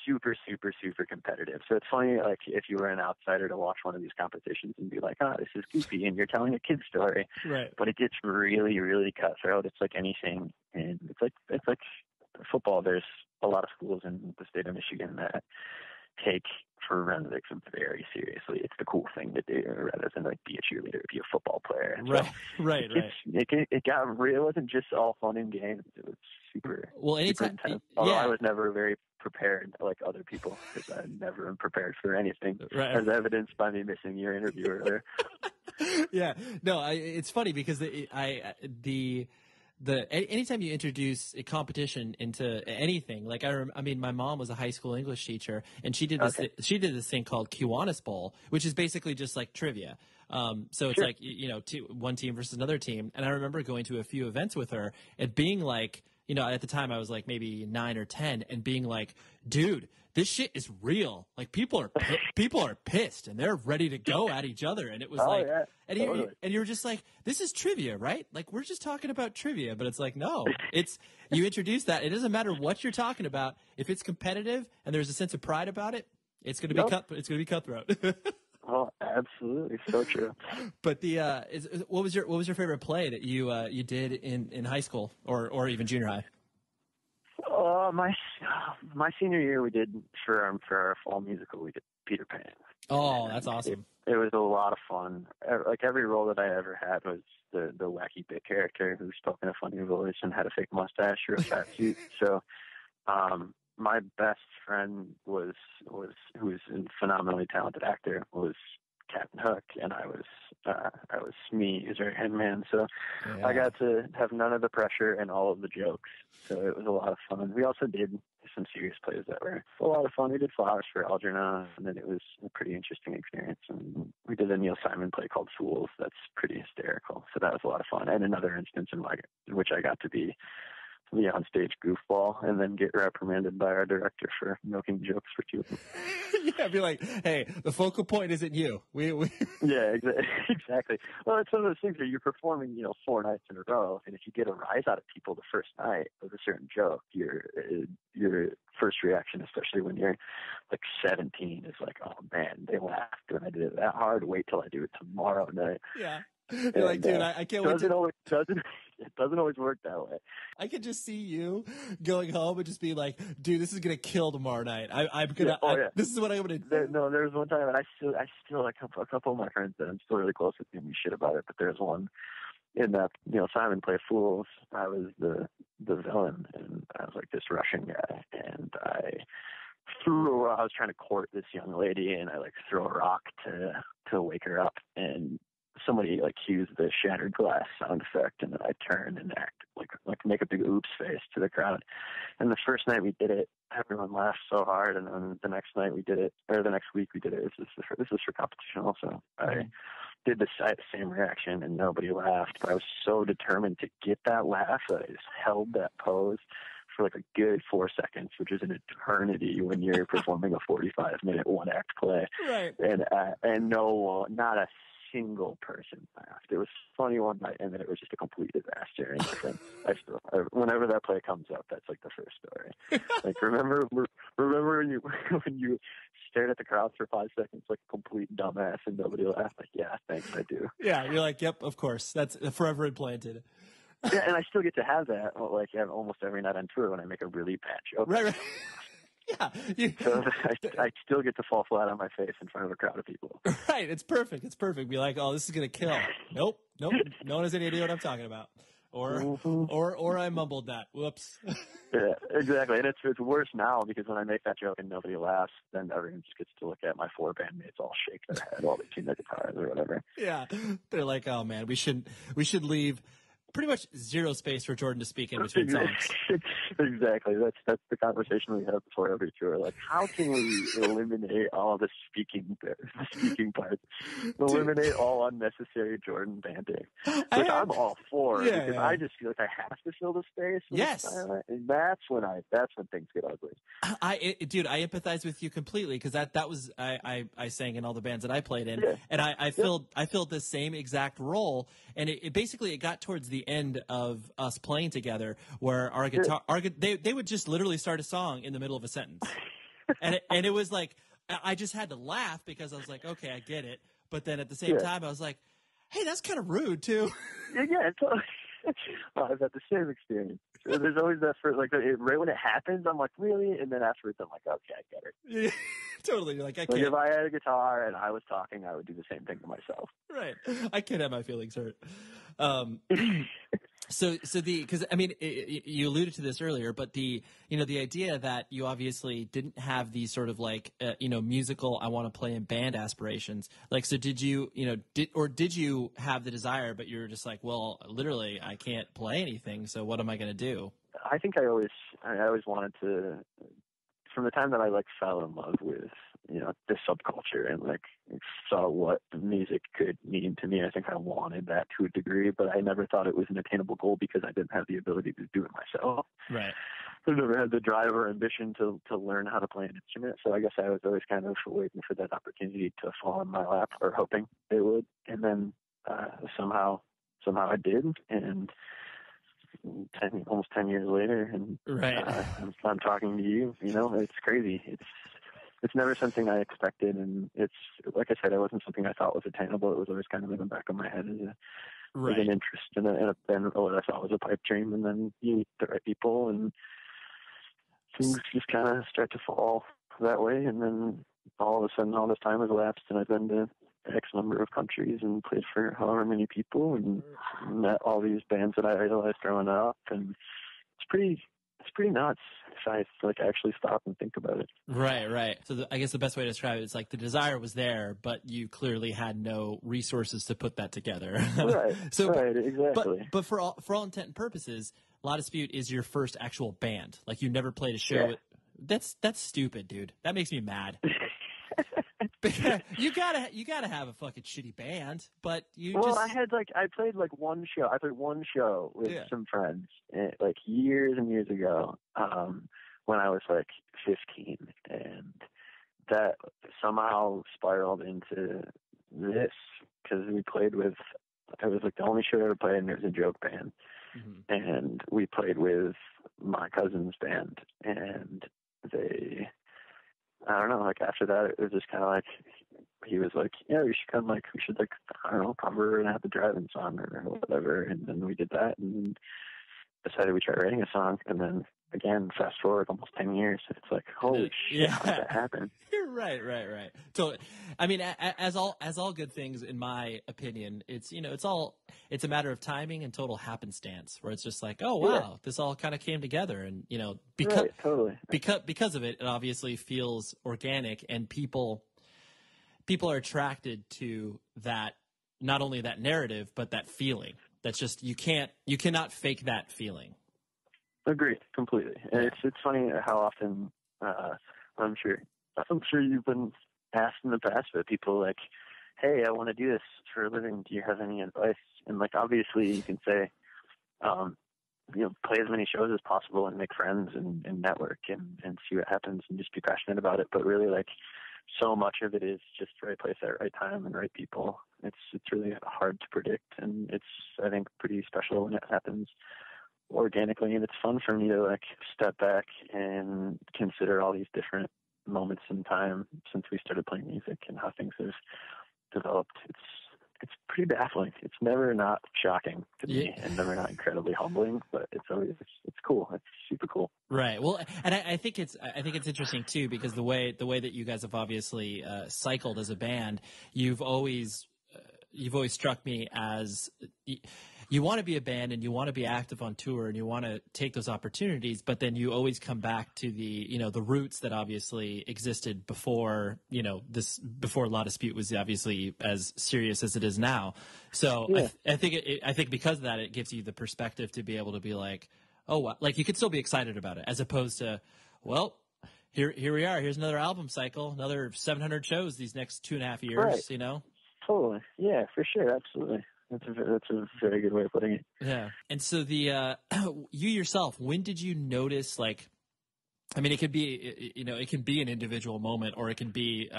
S3: super, super, super competitive. So it's funny, like, if you were an outsider to watch one of these competitions and be like, this is goofy, and you're telling a kid's story.
S4: Right.
S3: But it gets really, really cutthroat. It's like anything. And it's like football. There's a lot of schools in the state of Michigan that take forensics very seriously. It's the cool thing to do, rather than like be a cheerleader, be a football player. And
S4: right.
S3: So
S4: right.
S3: It got real. It wasn't just all fun and games. It was super.
S4: Well, anytime.
S3: Super intense. Although I was never very prepared like other people, because I never am prepared for anything, as evidenced by me missing your interview earlier.
S4: Yeah. No, it's funny because anytime you introduce a competition into anything, like I mean, my mom was a high school English teacher, and she did this. She did this thing called Kiwanis Bowl, which is basically just like trivia. So it's like one team versus another team. And I remember going to a few events with her and being like, at the time I was like maybe 9 or 10, and being like, dude, this shit is real. Like people are pissed and they're ready to go at each other. And it was and you were just like, this is trivia, right? Like we're just talking about trivia, but it's like, no, you introduce that. It doesn't matter what you're talking about. If it's competitive and there's a sense of pride about it, it's going to be it's going to be cutthroat.
S3: Oh, absolutely, so true.
S4: But what was your favorite play that you did in high school or even junior high?
S3: My senior year, we did for our fall musical, we did Peter Pan.
S4: Oh, that's awesome!
S3: It was a lot of fun. Like every role that I ever had was the wacky bit character who spoke in a funny voice and had a fake mustache or a fat suit. So, my best friend who's a phenomenally talented actor, was Captain Hook, and I was Smee, who's our head man. So I got to have none of the pressure and all of the jokes. So it was a lot of fun. We also did some serious plays that were a lot of fun. We did Flowers for Algernon, and then it was a pretty interesting experience. And we did a Neil Simon play called Fools. That's pretty hysterical. So that was a lot of fun. And another instance in which I got to be the onstage goofball and then get reprimanded by our director for milking jokes for 2 of them.
S4: Yeah, be like, hey, the focal point isn't you. We
S3: Yeah, exactly. Well, it's one of those things where you're performing, 4 nights in a row, and if you get a rise out of people the first night with a certain joke, your first reaction, especially when you're like 17, is like, oh man, they laughed when I did it that hard. Wait till I do it tomorrow night.
S4: Yeah. You're like, dude, I can't wait.
S3: It doesn't always work that way.
S4: I could just see you going home and just be like, dude, this is gonna kill tomorrow night. I'm gonna. This is what I'm gonna do.
S3: There was one time, and I still like a couple of my friends that I'm still really close with giving me shit about it. But there's one in that Simon Play Fools. I was the villain, and I was like this Russian guy, and I was trying to court this young lady, and I like throw a rock to wake her up, and somebody like used the shattered glass sound effect, and then I turn and act like make a big oops face to the crowd. And the first night we did it, everyone laughed so hard, and then the next night we did it, or the next week we did it. This is for competition also. I did the same reaction, and nobody laughed. But I was so determined to get that laugh that I just held that pose for like a good 4 seconds, which is an eternity when you're performing a 45-minute one-act play.
S4: Right.
S3: And not a single person laughed. It was funny one night, and then it was just a complete disaster. And whenever that play comes up, that's like the first story. Like remember when you stared at the crowd for 5 seconds like a complete dumbass and nobody laughed? Like, yeah, thanks, I do.
S4: Yeah, you're like, yep, of course. That's forever implanted.
S3: Yeah, and I still get to have that like almost every night on tour when I make a really bad joke.
S4: Right. Yeah.
S3: So I still get to fall flat on my face in front of a crowd of people.
S4: Right. It's perfect. Be like, oh, this is going to kill. Nope. No one has any idea what I'm talking about. Or I mumbled that. Whoops.
S3: Yeah, exactly. And it's worse now because when I make that joke and nobody laughs, then everyone just gets to look at my 4 bandmates all shake their head while they tune their guitars or whatever.
S4: Yeah. They're like, oh man, we should leave pretty much zero space for Jordan to speak in between songs.
S3: Exactly. That's the conversation we have before every tour. Like, how can we eliminate all the speaking parts? Eliminate all unnecessary Jordan banting, which I'm all for because I just feel like I have to fill the space.
S4: Yes,
S3: and that's when things get ugly.
S4: I empathize with you completely because that was I sang in all the bands that I played in, and I filled the same exact role, and it basically got towards the end of us playing together where our guitar they would just literally start a song in the middle of a sentence, and it was like I just had to laugh because I was like, okay, I get it, but then at the same time I was like, hey, that's kind of rude too.
S3: Yeah, totally. I've had the same experience. There's always that first, like right when it happens, I'm like, really? And then afterwards, I'm like, okay, I get it.
S4: Yeah, totally. You're like, I can't.
S3: If I had a guitar and I was talking, I would do the same thing to myself.
S4: Right. I can't have my feelings hurt. Because I mean, you alluded to this earlier, but the idea that you obviously didn't have these sort of like, musical, I want to play in band aspirations. Like, so did you have the desire, but you were just like, well, literally, I can't play anything. So what am I going to do?
S3: I think I always wanted to, from the time that I like fell in love with, this subculture and like saw what music could mean to me. I think I wanted that to a degree, but I never thought it was an attainable goal because I didn't have the ability to do it myself.
S4: Right.
S3: I never had the drive or ambition to learn how to play an instrument. So I guess I was always kind of waiting for that opportunity to fall in my lap or hoping it would. And then somehow I did. And almost 10 years later, and
S4: right.
S3: I'm talking to you. It's crazy. It's never something I expected, and it's like I said, it wasn't something I thought was attainable. It was always kind of in the back of my head as an interest in what I thought was a pipe dream. And then you meet the right people, and things just kind of start to fall that way. And then all of a sudden, all this time has elapsed, and I've been to X number of countries and played for however many people, and met all these bands that I idolized growing up, and it's pretty nuts if I like actually stop and think about it.
S4: Right. So I guess the best way to describe it is like the desire was there, but you clearly had no resources to put that together.
S3: Right. Right. Exactly.
S4: But for all intent and purposes, La Dispute is your first actual band. Like you never played a show.
S3: Yeah.
S4: That's stupid, dude. That makes me mad. You gotta have a fucking shitty band, but
S3: I played like one show. I played one show with some friends, like years and years ago, when I was like 15, and that somehow spiraled into this because we played with. It was like the only show I ever played, and it was a joke band, and we played with my cousin's band, and they. I don't know, like after that, it was just kind of like, he was like, yeah, we should I don't know, cover and have the driving song or whatever. And then we did that and decided we tried writing a song. And then again, fast forward almost 10 years. It's like, holy shit, how did that happen?
S4: Right. Totally. I mean, as all good things, in my opinion, it's a matter of timing and total happenstance, where it's just like, oh wow, this all kind of came together, and because of it, it obviously feels organic, and people are attracted to that, not only that narrative, but that feeling. That's just you cannot fake that feeling.
S3: Agreed completely. And it's funny how often I'm sure you've been asked in the past by people like, hey, I want to do this for a living. Do you have any advice? And like, obviously you can say, play as many shows as possible and make friends and network and see what happens and just be passionate about it. But really, like, so much of it is just right place at right time and right people. It's really hard to predict, and it's, I think, pretty special when it happens organically. And it's fun for me to like step back and consider all these different moments in time since we started playing music and how things have developed. It's pretty baffling. It's never not shocking to me and never not incredibly humbling, but it's cool. It's super cool.
S4: Right. Well, and I think it's interesting too, because the way that you guys have obviously cycled as a band, you've always struck me as you want to be a band and you want to be active on tour and you want to take those opportunities, but then you always come back to the roots that obviously existed before, before La Dispute was obviously as serious as it is now. So I think because of that, it gives you the perspective to be able to be like, oh, wow. Like you could still be excited about it, as opposed to, well, here we are. Here's another album cycle, another 700 shows these next 2.5 years,
S3: right. Totally. Yeah, for sure. Absolutely. That's a very good way of putting it.
S4: Yeah. And so you yourself, when did you notice, like, I mean, it could be, it can be an individual moment, or it can be,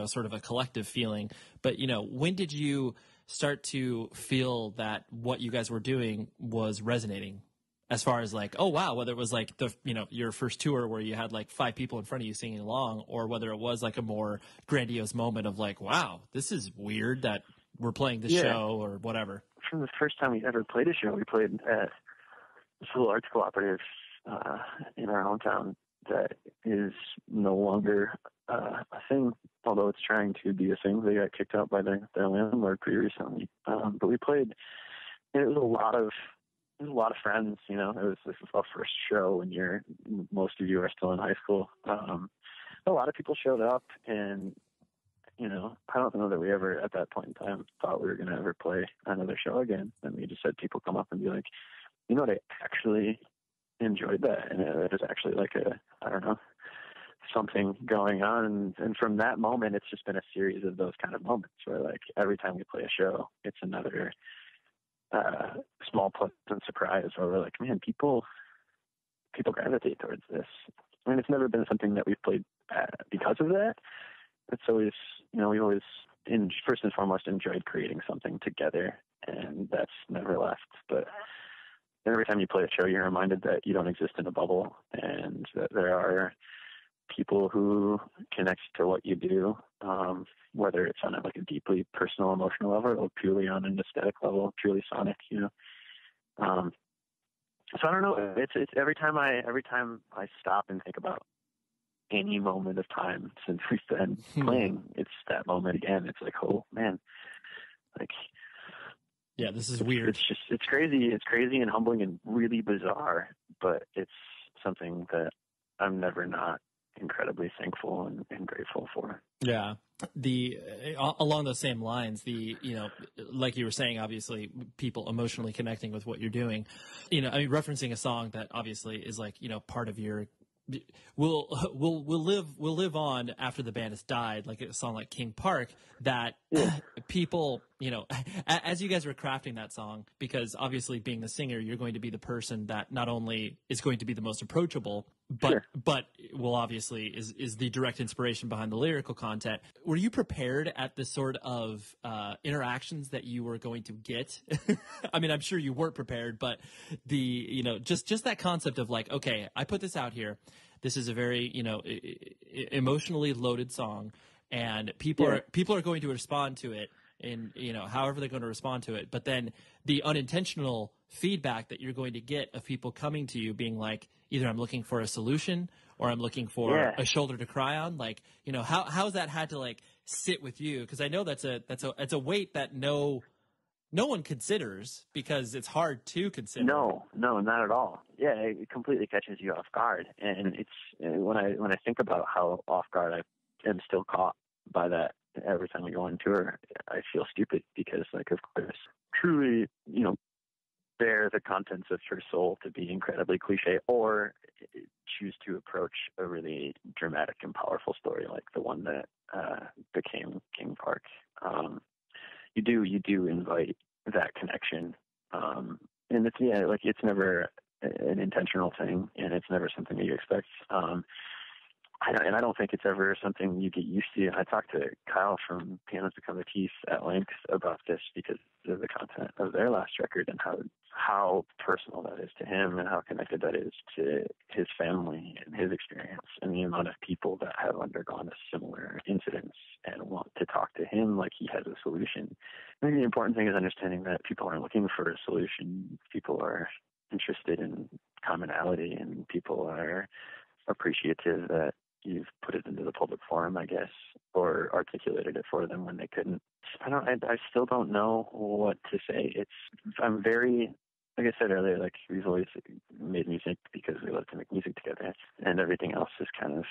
S4: sort of a collective feeling. But, when did you start to feel that what you guys were doing was resonating? As far as like, oh wow, whether it was like your first tour where you had like 5 people in front of you singing along, or whether it was like a more grandiose moment of like, wow, this is weird that we're playing this show or whatever.
S3: From the first time we ever played a show, we played at this little arts cooperative in our hometown that is no longer a thing, although it's trying to be a thing. They got kicked out by their landlord pretty recently. But we played, and it was a lot of friends, It was our first show when most of you are still in high school. A lot of people showed up, and, I don't know that we ever at that point in time thought we were going to ever play another show again. And we just had people come up and be like, I actually enjoyed that. And it was actually like something going on. And from that moment, it's just been a series of those kind of moments where like every time we play a show, it's another small pleasant surprise where we're like, man, people gravitate towards this. I mean, it's never been something that we've played because of that. It's always, we always, first and foremost, enjoyed creating something together, and that's never left. But every time you play a show, you're reminded that you don't exist in a bubble, and that there are people who connect to what you do, whether it's on like a deeply personal, emotional level, or purely on an aesthetic level, purely sonic, So I don't know. It's every time I stop and think about any moment of time since we've been playing, it's that moment again. It's like, oh man, like,
S4: yeah, this is weird.
S3: It's crazy. It's crazy and humbling and really bizarre, but it's something that I'm never not incredibly thankful and grateful for.
S4: Yeah. Along those same lines, like you were saying, obviously people emotionally connecting with what you're doing, referencing a song that obviously is like, part of your will live on after the band has died, like a song like King Park, that people, as you guys were crafting that song, because obviously being the singer, you're going to be the person that not only is going to be the most approachable, but will obviously is the direct inspiration behind the lyrical content. Were you prepared at the sort of interactions that you were going to get? I mean, I'm sure you weren't prepared, but just that concept of like, okay, I put this out here. This is a very, emotionally loaded song, and people are going to respond to it in, however they're going to respond to it. But then the unintentional feedback that you're going to get of people coming to you being like, either I'm looking for a solution or I'm looking for a shoulder to cry on. Like, how's that had to like sit with you? Because I know that's a weight that no one considers, because it's hard to consider.
S3: No, not at all. Yeah, it completely catches you off guard. And it's when I think about how off guard I am still caught by that every time we go on tour, I feel stupid because, like, of course, truly, bear the contents of her soul to be incredibly cliche, or choose to approach a really dramatic and powerful story like the one that became King Park. You do invite that connection, and it's never an intentional thing, and it's never something that you expect. I don't think it's ever something you get used to. I talked to Kyle from Pianos Become the Teeth at length about this because of the content of their last record and how personal that is to him and how connected that is to his family and his experience, and the amount of people that have undergone a similar incidents and want to talk to him like he has a solution. I think the important thing is understanding that people aren't looking for a solution. People are interested in commonality, and people are appreciative that you've put it into the public forum, I guess, or articulated it for them when they couldn't. I still don't know what to say. I'm very, like I said earlier, like, we've always made music because we love to make music together, and everything else is kind of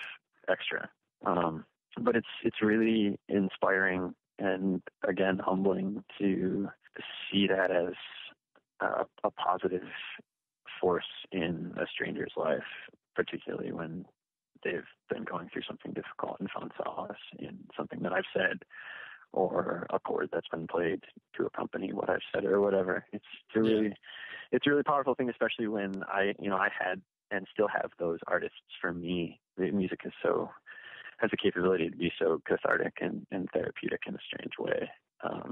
S3: extra. But it's really inspiring and, again, humbling to see that as a positive force in a stranger's life, particularly when they've been going through something difficult and found solace in something that I've said, or a chord that's been played to accompany what I've said, or whatever. It's a really powerful thing, especially when I had and still have those artists. For me, the music has the capability to be so cathartic and therapeutic in a strange way.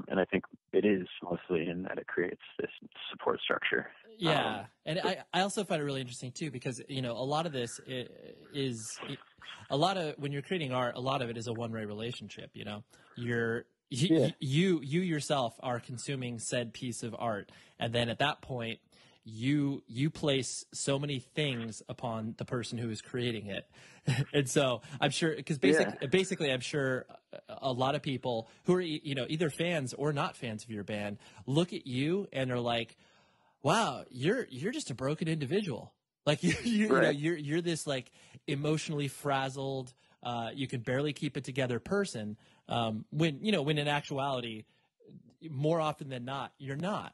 S3: And I think it is mostly in that it creates this support structure.
S4: Yeah. And I also find it really interesting too, because, a lot of this is when you're creating art, a lot of it is a one-way relationship. You yourself are consuming said piece of art. And then at that point, you place so many things upon the person who is creating it. And so I'm sure, because basically I'm sure a lot of people who are, either fans or not fans of your band look at you and are like, wow, you're just a broken individual. Like you're this like emotionally frazzled, you can barely keep it together person. When in actuality, more often than not, you're not.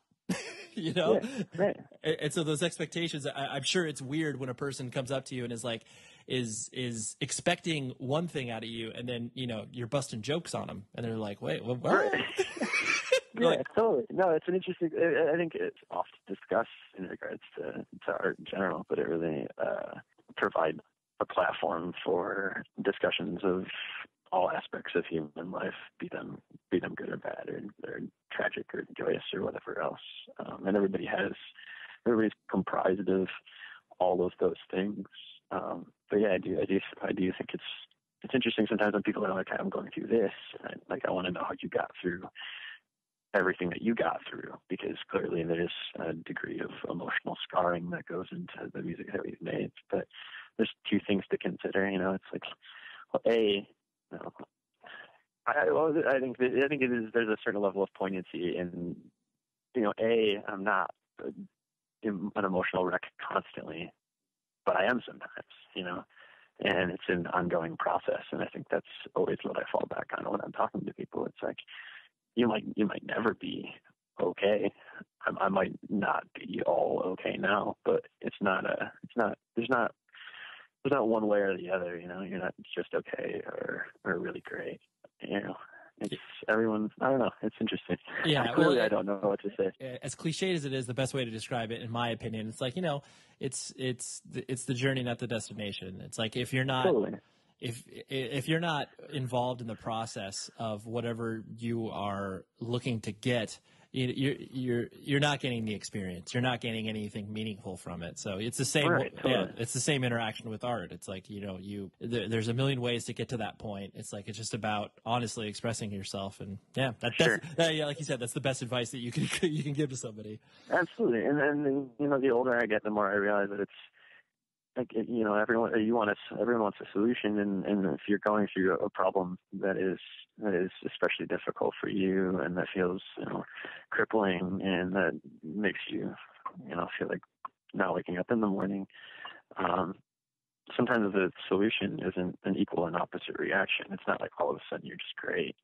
S3: Yeah, right.
S4: And so those expectations, I'm sure it's weird when a person comes up to you and is like, is expecting one thing out of you, and then you're busting jokes on them, and they're like, wait, what?
S3: Right. Yeah, totally. No, it's an interesting. I think it's often discussed in regards to art in general, but it really provides a platform for discussions of all aspects of human life, be them good or bad, or tragic or joyous or whatever else. And everybody's comprised of all of those things. But yeah, I do think it's interesting sometimes when people are like, I'm going through this, and I want to know how you got through everything that you got through, because clearly there's a degree of emotional scarring that goes into the music that we've made. But there's two things to consider. It's like, well, I think it is. There's a certain level of poignancy in, I'm not an emotional wreck constantly, but I am sometimes, and it's an ongoing process. And I think that's always what I fall back on when I'm talking to people. It's like, you might never be okay. I might not be all okay now, but there's not there's not one way or the other. You know, you're not just okay or really great. You know, it's everyone. I don't know. It's interesting.
S4: Yeah,
S3: Clearly, I don't know what to say.
S4: As cliched as it is, the best way to describe it, in my opinion, it's like, you know, it's the journey, not the destination. It's like if you're not
S3: Totally.
S4: if you're not involved in the process of whatever you are looking to get, you're not getting the experience. You're not getting anything meaningful from it. So it's the same.
S3: Right, totally.
S4: Yeah, it's the same interaction with art. It's like, you know, there's a million ways to get to that point. It's like it's just about honestly expressing yourself. And yeah,
S3: Sure.
S4: yeah, like you said, that's the best advice that you can give to somebody.
S3: Absolutely. And then, you know, the older I get, the more I realize that it's like, you know, everyone wants a solution, and if you're going through a problem that is especially difficult for you, and that feels, you know, crippling, and that makes you, you know, feel like not waking up in the morning, sometimes the solution isn't an equal and opposite reaction. It's not like all of a sudden you're just great.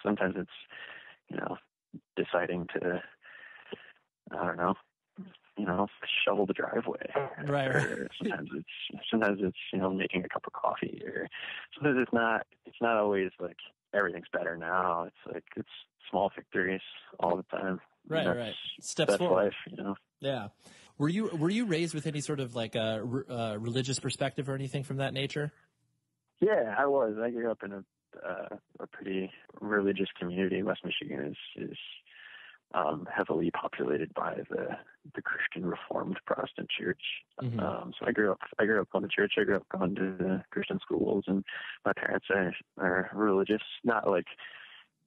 S3: Sometimes it's, you know, deciding to, I don't know, you know, shovel the driveway.
S4: Right.
S3: Or sometimes it's, you know, making a cup of coffee, or sometimes it's not always like everything's better now. It's like, it's small victories all the time.
S4: Right. Steps
S3: that's
S4: forward.
S3: Life, you know?
S4: Yeah. Were you raised with any sort of like a religious perspective or anything from that nature?
S3: Yeah, I was. I grew up in a pretty religious community. West Michigan is heavily populated by the Christian Reformed Protestant Church.
S4: Mm-hmm.
S3: So I grew up going to church. I grew up going to the Christian schools, and my parents are religious. Not like,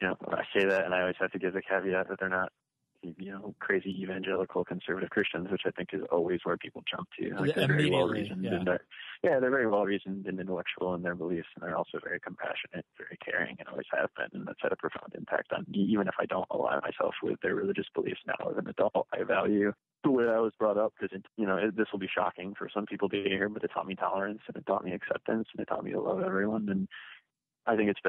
S3: you know, I say that, and I always have to give the caveat that they're not, you know, crazy evangelical conservative Christians, which I think is always where people jump to. Like, they're very well reasoned, and they're very well reasoned and intellectual in their beliefs, and they're also very compassionate, very caring, and always have been. And that's had a profound impact on me. Even if I don't align myself with their religious beliefs now as an adult, I value the way I was brought up, because, you know, this will be shocking for some people to hear, but it taught me tolerance, and it taught me acceptance, and it taught me to love everyone. And I think it's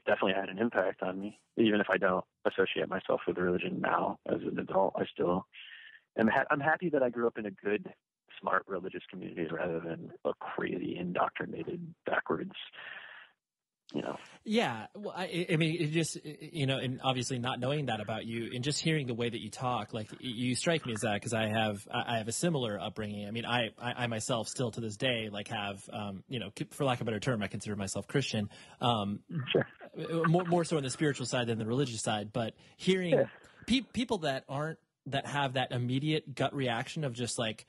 S3: definitely had an impact on me. Even if I don't associate myself with religion now as an adult, I still am. I'm happy that I grew up in a good, smart religious community rather than a crazy, indoctrinated, backwards, you know.
S4: Yeah. Well, I mean, it just, you know, and obviously not knowing that about you and just hearing the way that you talk, like, you strike me as that, because I have a similar upbringing. I mean, I myself still to this day, like, have, you know, for lack of a better term, I consider myself Christian.
S3: Sure.
S4: More so on the spiritual side than the religious side, but hearing people that have that immediate gut reaction of just like,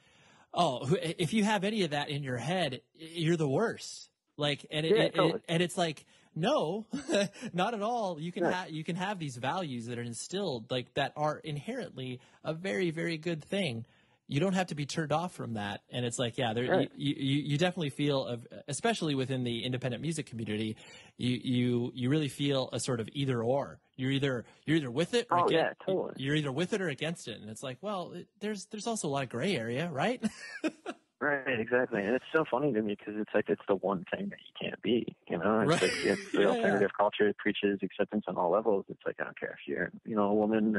S4: oh, if you have any of that in your head, you're the worst. Like, and it's like, no, not at all. You can have these values that are instilled, like, that are inherently a very, very good thing. You don't have to be turned off from that. And it's like, yeah, you definitely feel, especially within the independent music community, you really feel a sort of either or. You're either with it or
S3: totally.
S4: You're either with it or against it. And it's like, well, there's also a lot of gray area, right?
S3: Right, exactly. And it's so funny to me, because it's like, it's the one thing that you can't be, you know? It's like, it's the alternative culture preaches acceptance on all levels. It's like, I don't care if you're, you know, a woman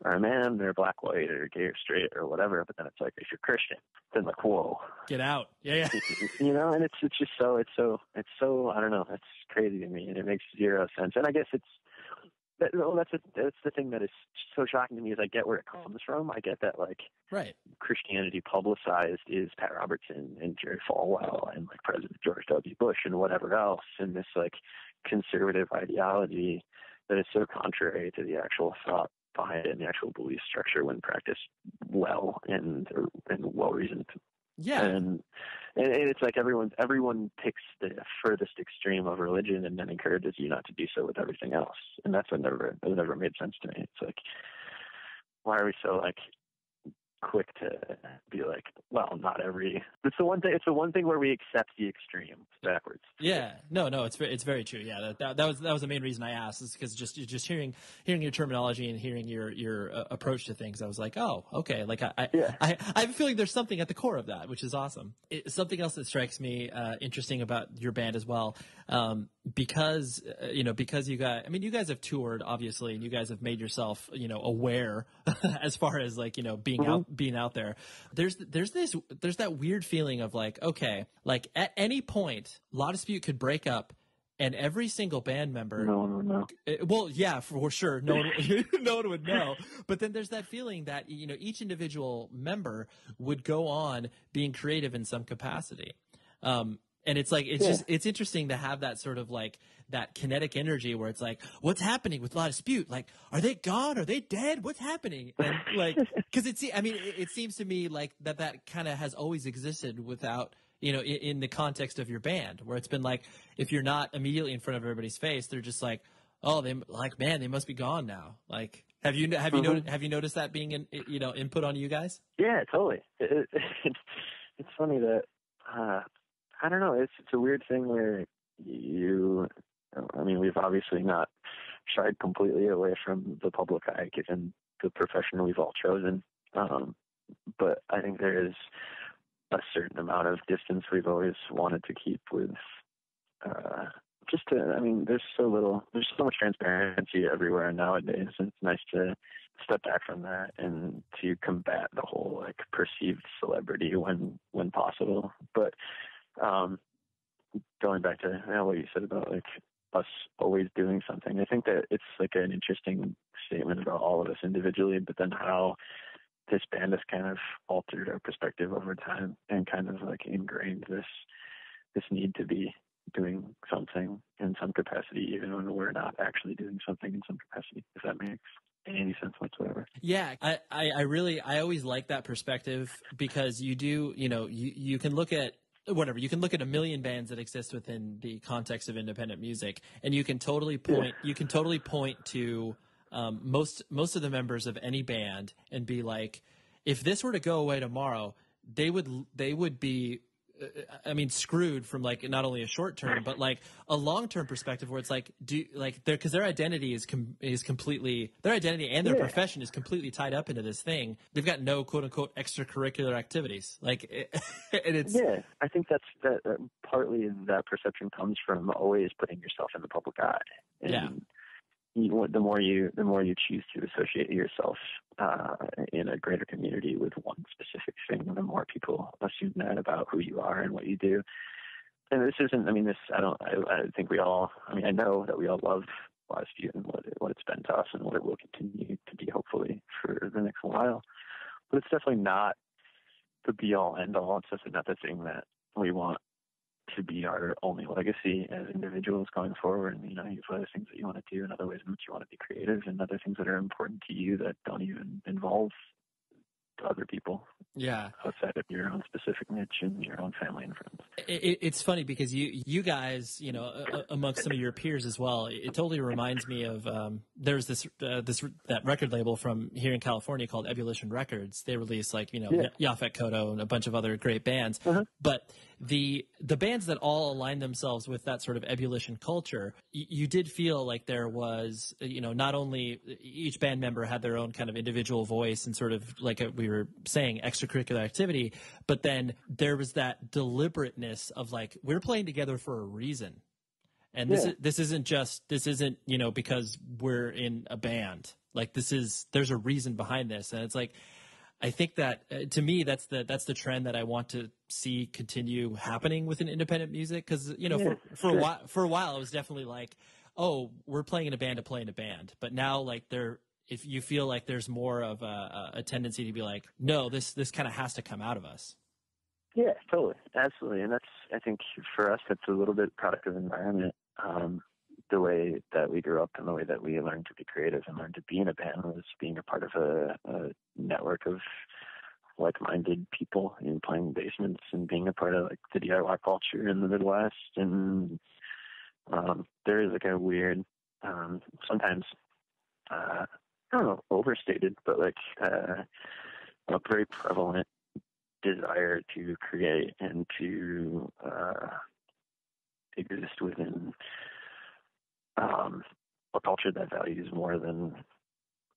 S3: or a man, or black, white, or gay or straight or whatever, but then it's like, if you're Christian, then like, whoa.
S4: Get out. Yeah.
S3: You know, and it's just so, I don't know, it's crazy to me, and it makes zero sense. And I guess that's the thing that is so shocking to me, is I get where it comes from. I get that, like, Christianity publicized is Pat Robertson and Jerry Falwell and, like, President George W. Bush and whatever else, and this, like, conservative ideology that is so contrary to the actual thought behind it and the actual belief structure when practiced well and well reasoned.
S4: Yeah.
S3: And it's like everyone picks the furthest extreme of religion and then encourages you not to do so with everything else. And that's what never made sense to me. It's like, why are we so, like, quick to be like, well, not every. It's the one thing where we accept the extreme backwards.
S4: Yeah, no, it's very true. Yeah, that was the main reason I asked, is because just hearing your terminology and hearing your approach to things, I was like, oh, okay. Like I have a feeling there's something at the core of that, which is awesome. Something else that strikes me interesting about your band as well. because because you guys have toured obviously, and you guys have made yourself aware as far as like being out there. There's that weird feeling of like, okay, like at any point Law Dispute could break up and every single band member,
S3: no one would know.
S4: Well, yeah, for sure, no one no one would know. But then there's that feeling that each individual member would go on being creative in some capacity. And it's like, it's interesting to have that sort of like that kinetic energy where it's like, what's happening with La Dispute? Like, are they gone? Are they dead? What's happening? And like, cause it seems to me like that kind of has always existed without, in the context of your band, where it's been like, if you're not immediately in front of everybody's face, they're just like, oh, they must be gone now. Like, have you noticed that being input on you guys?
S3: Yeah, totally. It's funny that, I don't know. It's a weird thing where we've obviously not shied completely away from the public eye given the profession we've all chosen. But I think there is a certain amount of distance we've always wanted to keep with, there's so much transparency everywhere nowadays. And it's nice to step back from that and to combat the whole like perceived celebrity when possible. But, going back to what you said about like us always doing something, I think that it's like an interesting statement about all of us individually, but then how this band has kind of altered our perspective over time and kind of like ingrained this need to be doing something in some capacity, even when we're not actually doing something in some capacity, if that makes any sense whatsoever.
S4: Yeah, I always like that perspective, because you do, you can look at whatever, you can look at a million bands that exist within the context of independent music, and you can totally point to most of the members of any band and be like, if this were to go away tomorrow, they would be screwed from like not only a short term but like a long term perspective, where it's like, because their identity is completely, their identity and their profession is completely tied up into this thing. They've got no quote unquote extracurricular activities. Like, and it's
S3: I think that partly that perception comes from always putting yourself in the public eye. And the more you choose to associate yourself in a greater community with one specific thing, the more people assume that about who you are and what you do. And this isn't, I think we all, I know that we all love Law Dispute and what it's been to us and what it will continue to be, hopefully, for the next while. But it's definitely not the be all end all. It's definitely not the thing that we want to be our only legacy as individuals going forward. And, you have other things that you want to do and other ways in which you want to be creative and other things that are important to you that don't even involve other people.
S4: Yeah.
S3: Outside of your own specific niche and your own family and friends.
S4: It's funny because you guys, amongst some of your peers as well, it totally reminds me of, there's that record label from here in California called Ebullition Records. They release Yaphet Kotto and a bunch of other great bands. Uh-huh. But the bands that all align themselves with that sort of ebullition culture, you did feel like there was, not only each band member had their own kind of individual voice and sort of like we were saying, extracurricular activity, but then there was that deliberateness of like, we're playing together for a reason. And this isn't because we're in a band. Like there's a reason behind this. And it's like, I think that to me, that's the trend that I want to see continue happening within independent music. Cause for a while, it was definitely like, oh, we're playing in a band to play in a band. But now like if you feel like there's more of a tendency to be like, no, this kind of has to come out of us.
S3: Yeah, totally. Absolutely. And that's, I think for us, that's a little bit product of environment. The way that we grew up and the way that we learned to be creative and learned to be in a band was being a part of a network of like-minded people and playing basements and being a part of like the DIY culture in the Midwest. And there is like a weird, sometimes, I don't know, overstated, but like a very prevalent desire to create and to exist within a culture that values more than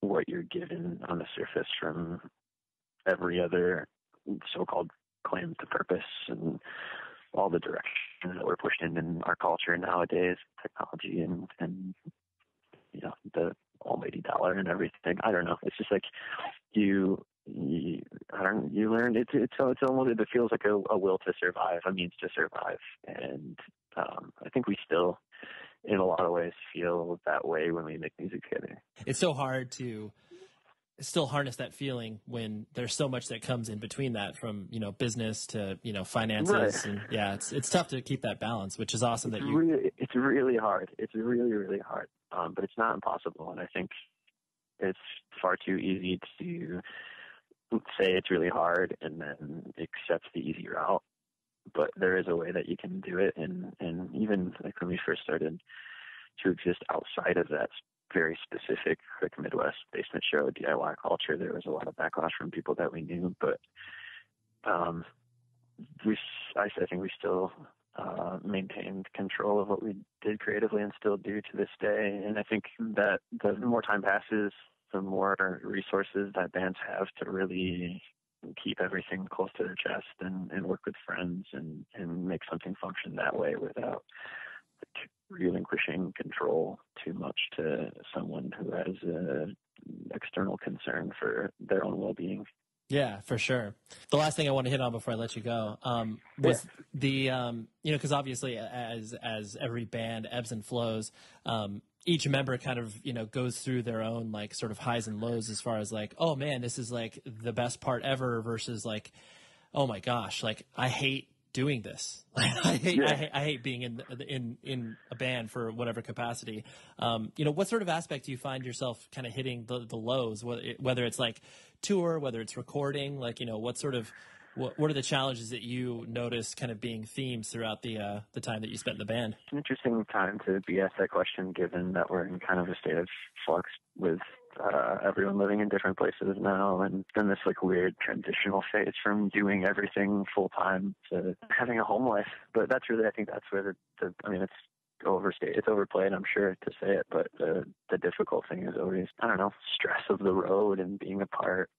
S3: what you're given on the surface from every other so-called claim to purpose and all the direction that we're pushed in our culture nowadays, technology and the almighty dollar and everything. I don't know. It's just like you learn it's almost, it feels like a will to survive, a means to survive. And I think we still, in a lot of ways, feel that way when we make music together.
S4: It's so hard to still harness that feeling when there's so much that comes in between that, from business to finances, right. And it's tough to keep that balance, which is awesome. It's
S3: really hard. It's really hard, but it's not impossible. And I think it's far too easy to say it's really hard and then accept the easy route. But there is a way that you can do it, and even like when we first started to exist outside of that very specific like Midwest basement show DIY culture, there was a lot of backlash from people that we knew, but I think we still maintained control of what we did creatively and still do to this day. And I think that the more time passes, the more resources that bands have to really keep everything close to their chest and work with friends and make something function that way without relinquishing control too much to someone who has an external concern for their own well-being.
S4: Yeah, for sure. The last thing I want to hit on before I let you go was the because obviously as every band ebbs and flows, each member kind of goes through their own like sort of highs and lows, as far as like, oh man, this is like the best part ever, versus like, oh my gosh, like I hate doing this. I hate being in a band for whatever capacity. What sort of aspect do you find yourself kind of hitting the lows, whether it's like tour, whether it's recording, like, what are the challenges that you notice kind of being themes throughout the time that you spent in the band?
S3: It's an interesting time to be asked that question, given that we're in kind of a state of flux with everyone living in different places now, and then this like weird transitional phase from doing everything full time to having a home life. But that's really, I think that's where it's overstated, it's overplayed, I'm sure, to say it, but the difficult thing is always, I don't know, stress of the road and being apart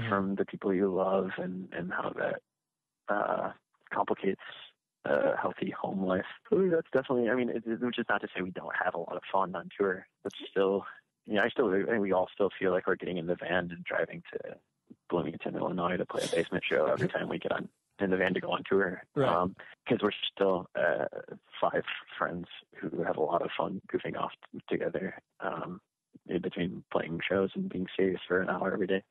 S3: from the people you love, and how that complicates a healthy home life. So that's definitely, which is not to say we don't have a lot of fun on tour, but still, I think we all still feel like we're getting in the van and driving to Bloomington, Illinois to play a basement show every time we get in the van to go on tour.
S4: Right.
S3: Because we're still 5 friends who have a lot of fun goofing off together in between playing shows and being serious for an hour every day.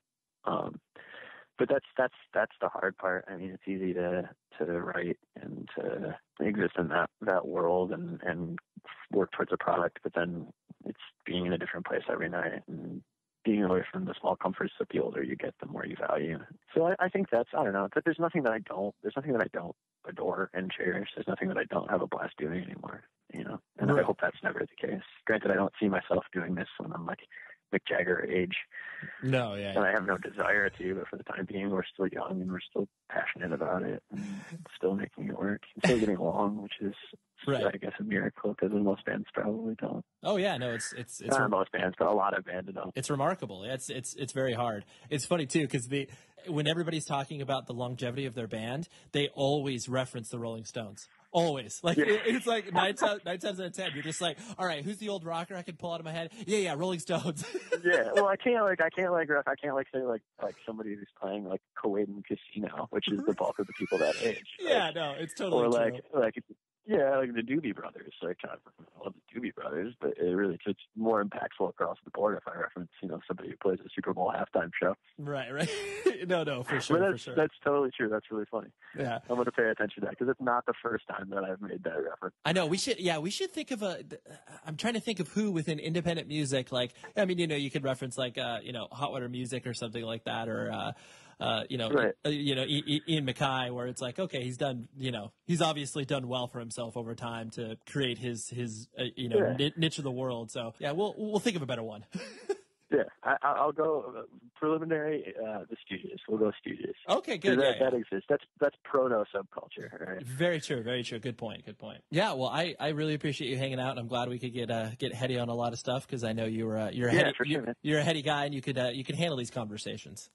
S3: But that's the hard part. It's easy to write and to exist in that world and work towards a product, but then it's being in a different place every night and being away from the small comforts that the older you get, the more you value. So I think I don't know, that there's nothing that I don't adore and cherish. There's nothing that I don't have a blast doing anymore, and right. I hope that's never the case. Granted, I don't see myself doing this when I'm like Mick Jagger age.
S4: No, yeah.
S3: And I have no desire to, but for the time being, we're still young and we're still passionate about it and still making it work. And still getting along, which is, right. I guess, a miracle, because most bands probably don't.
S4: Oh yeah, no, it's
S3: not most bands, but a lot of bands don't.
S4: It's remarkable. It's very hard. It's funny too, because when everybody's talking about the longevity of their band, they always reference the Rolling Stones. Always. Like, yeah. It's like 9 times out of 10, you're just like, all right, who's the old rocker I can pull out of my head? Yeah, Rolling Stones.
S3: Yeah. Well, I can't say like somebody who's playing like Coed Casino, which is the bulk of the people that age.
S4: Yeah, no, it's totally
S3: true.
S4: Or
S3: like the Doobie Brothers. Like, I love the Doobie Brothers, but it's more impactful across the board if I reference, somebody who plays a Super Bowl halftime show.
S4: Right. No, for sure,
S3: That's totally true. That's really funny.
S4: Yeah.
S3: I'm going to pay attention to that, because it's not the first time that I've made that reference.
S4: I know. We should think of I'm trying to think of who within independent music, like, you could reference like, Hot Water Music or something like that, or, right. Ian MacKaye, where it's like, okay, he's done, he's obviously done well for himself over time to create his niche of the world. So yeah, we'll think of a better one.
S3: Yeah, I'll go preliminary. The Stooges. We'll go Stooges.
S4: Okay, good.
S3: That exists. That's proto subculture. Right?
S4: Very true. Very true. Good point. Yeah. Well, I really appreciate you hanging out, and I'm glad we could get heady on a lot of stuff, because I know you're a heady guy, and you could handle these conversations.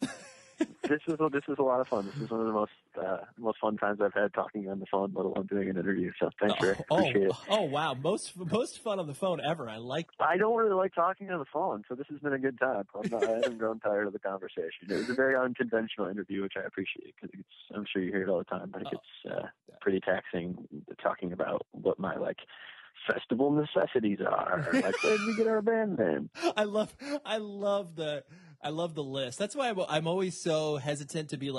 S3: This is a lot of fun. This is one of the most fun times I've had talking on the phone, let alone doing an interview. So thanks, Rick. Appreciate it.
S4: Oh, wow. Most fun on the phone ever.
S3: I don't really like talking on the phone, so this has been a good time. I haven't grown tired of the conversation. It was a very unconventional interview, which I appreciate, because I'm sure you hear it all the time, but it gets pretty taxing talking about what my festival necessities are. Like, where did we get our band name?
S4: I love the list. That's why I'm always so hesitant to be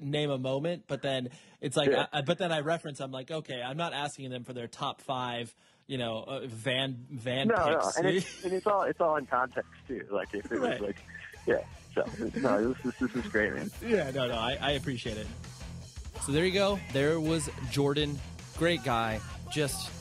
S4: name a moment. But then it's like,
S3: yeah.
S4: but then I reference. I'm like, okay, I'm not asking them for their top 5, van
S3: no,
S4: picks.
S3: No, and it's all in context too. Like if it was yeah. So no, this is great, man.
S4: Yeah, no, I appreciate it.
S2: So there you go. There was Jordan, great guy.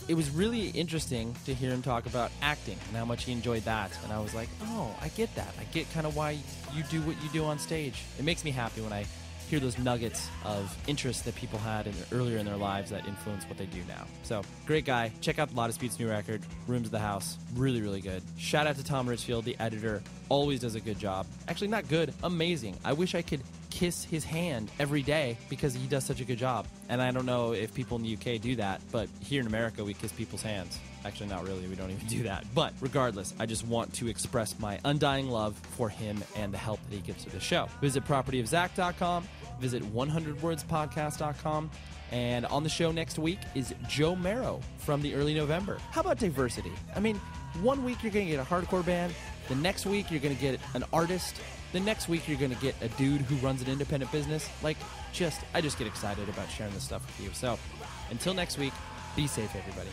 S2: It was really interesting to hear him talk about acting and how much he enjoyed that. And I was like, oh, I get that. I get kind of why you do what you do on stage. It makes me happy when I hear those nuggets of interest that people had earlier in their lives that influence what they do now. So, great guy. Check out La Dispute's new record, Rooms of the House. Really, really good. Shout out to Tom Richfield, the editor. Always does a good job. Actually, not good, amazing. I wish I could kiss his hand every day because he does such a good job. And I don't know if people in the UK do that, but here in America, we kiss people's hands. Actually, not really. We don't even do that. But regardless, I just want to express my undying love for him and the help that he gives to the show. Visit propertyofzach.com. Visit 100wordspodcast.com. And on the show next week is Joe Marrow from the early November. How about diversity? I mean, one week you're going to get a hardcore band. The next week you're going to get an artist. The next week you're going to get a dude who runs an independent business. I just get excited about sharing this stuff with you. So until next week, be safe, everybody.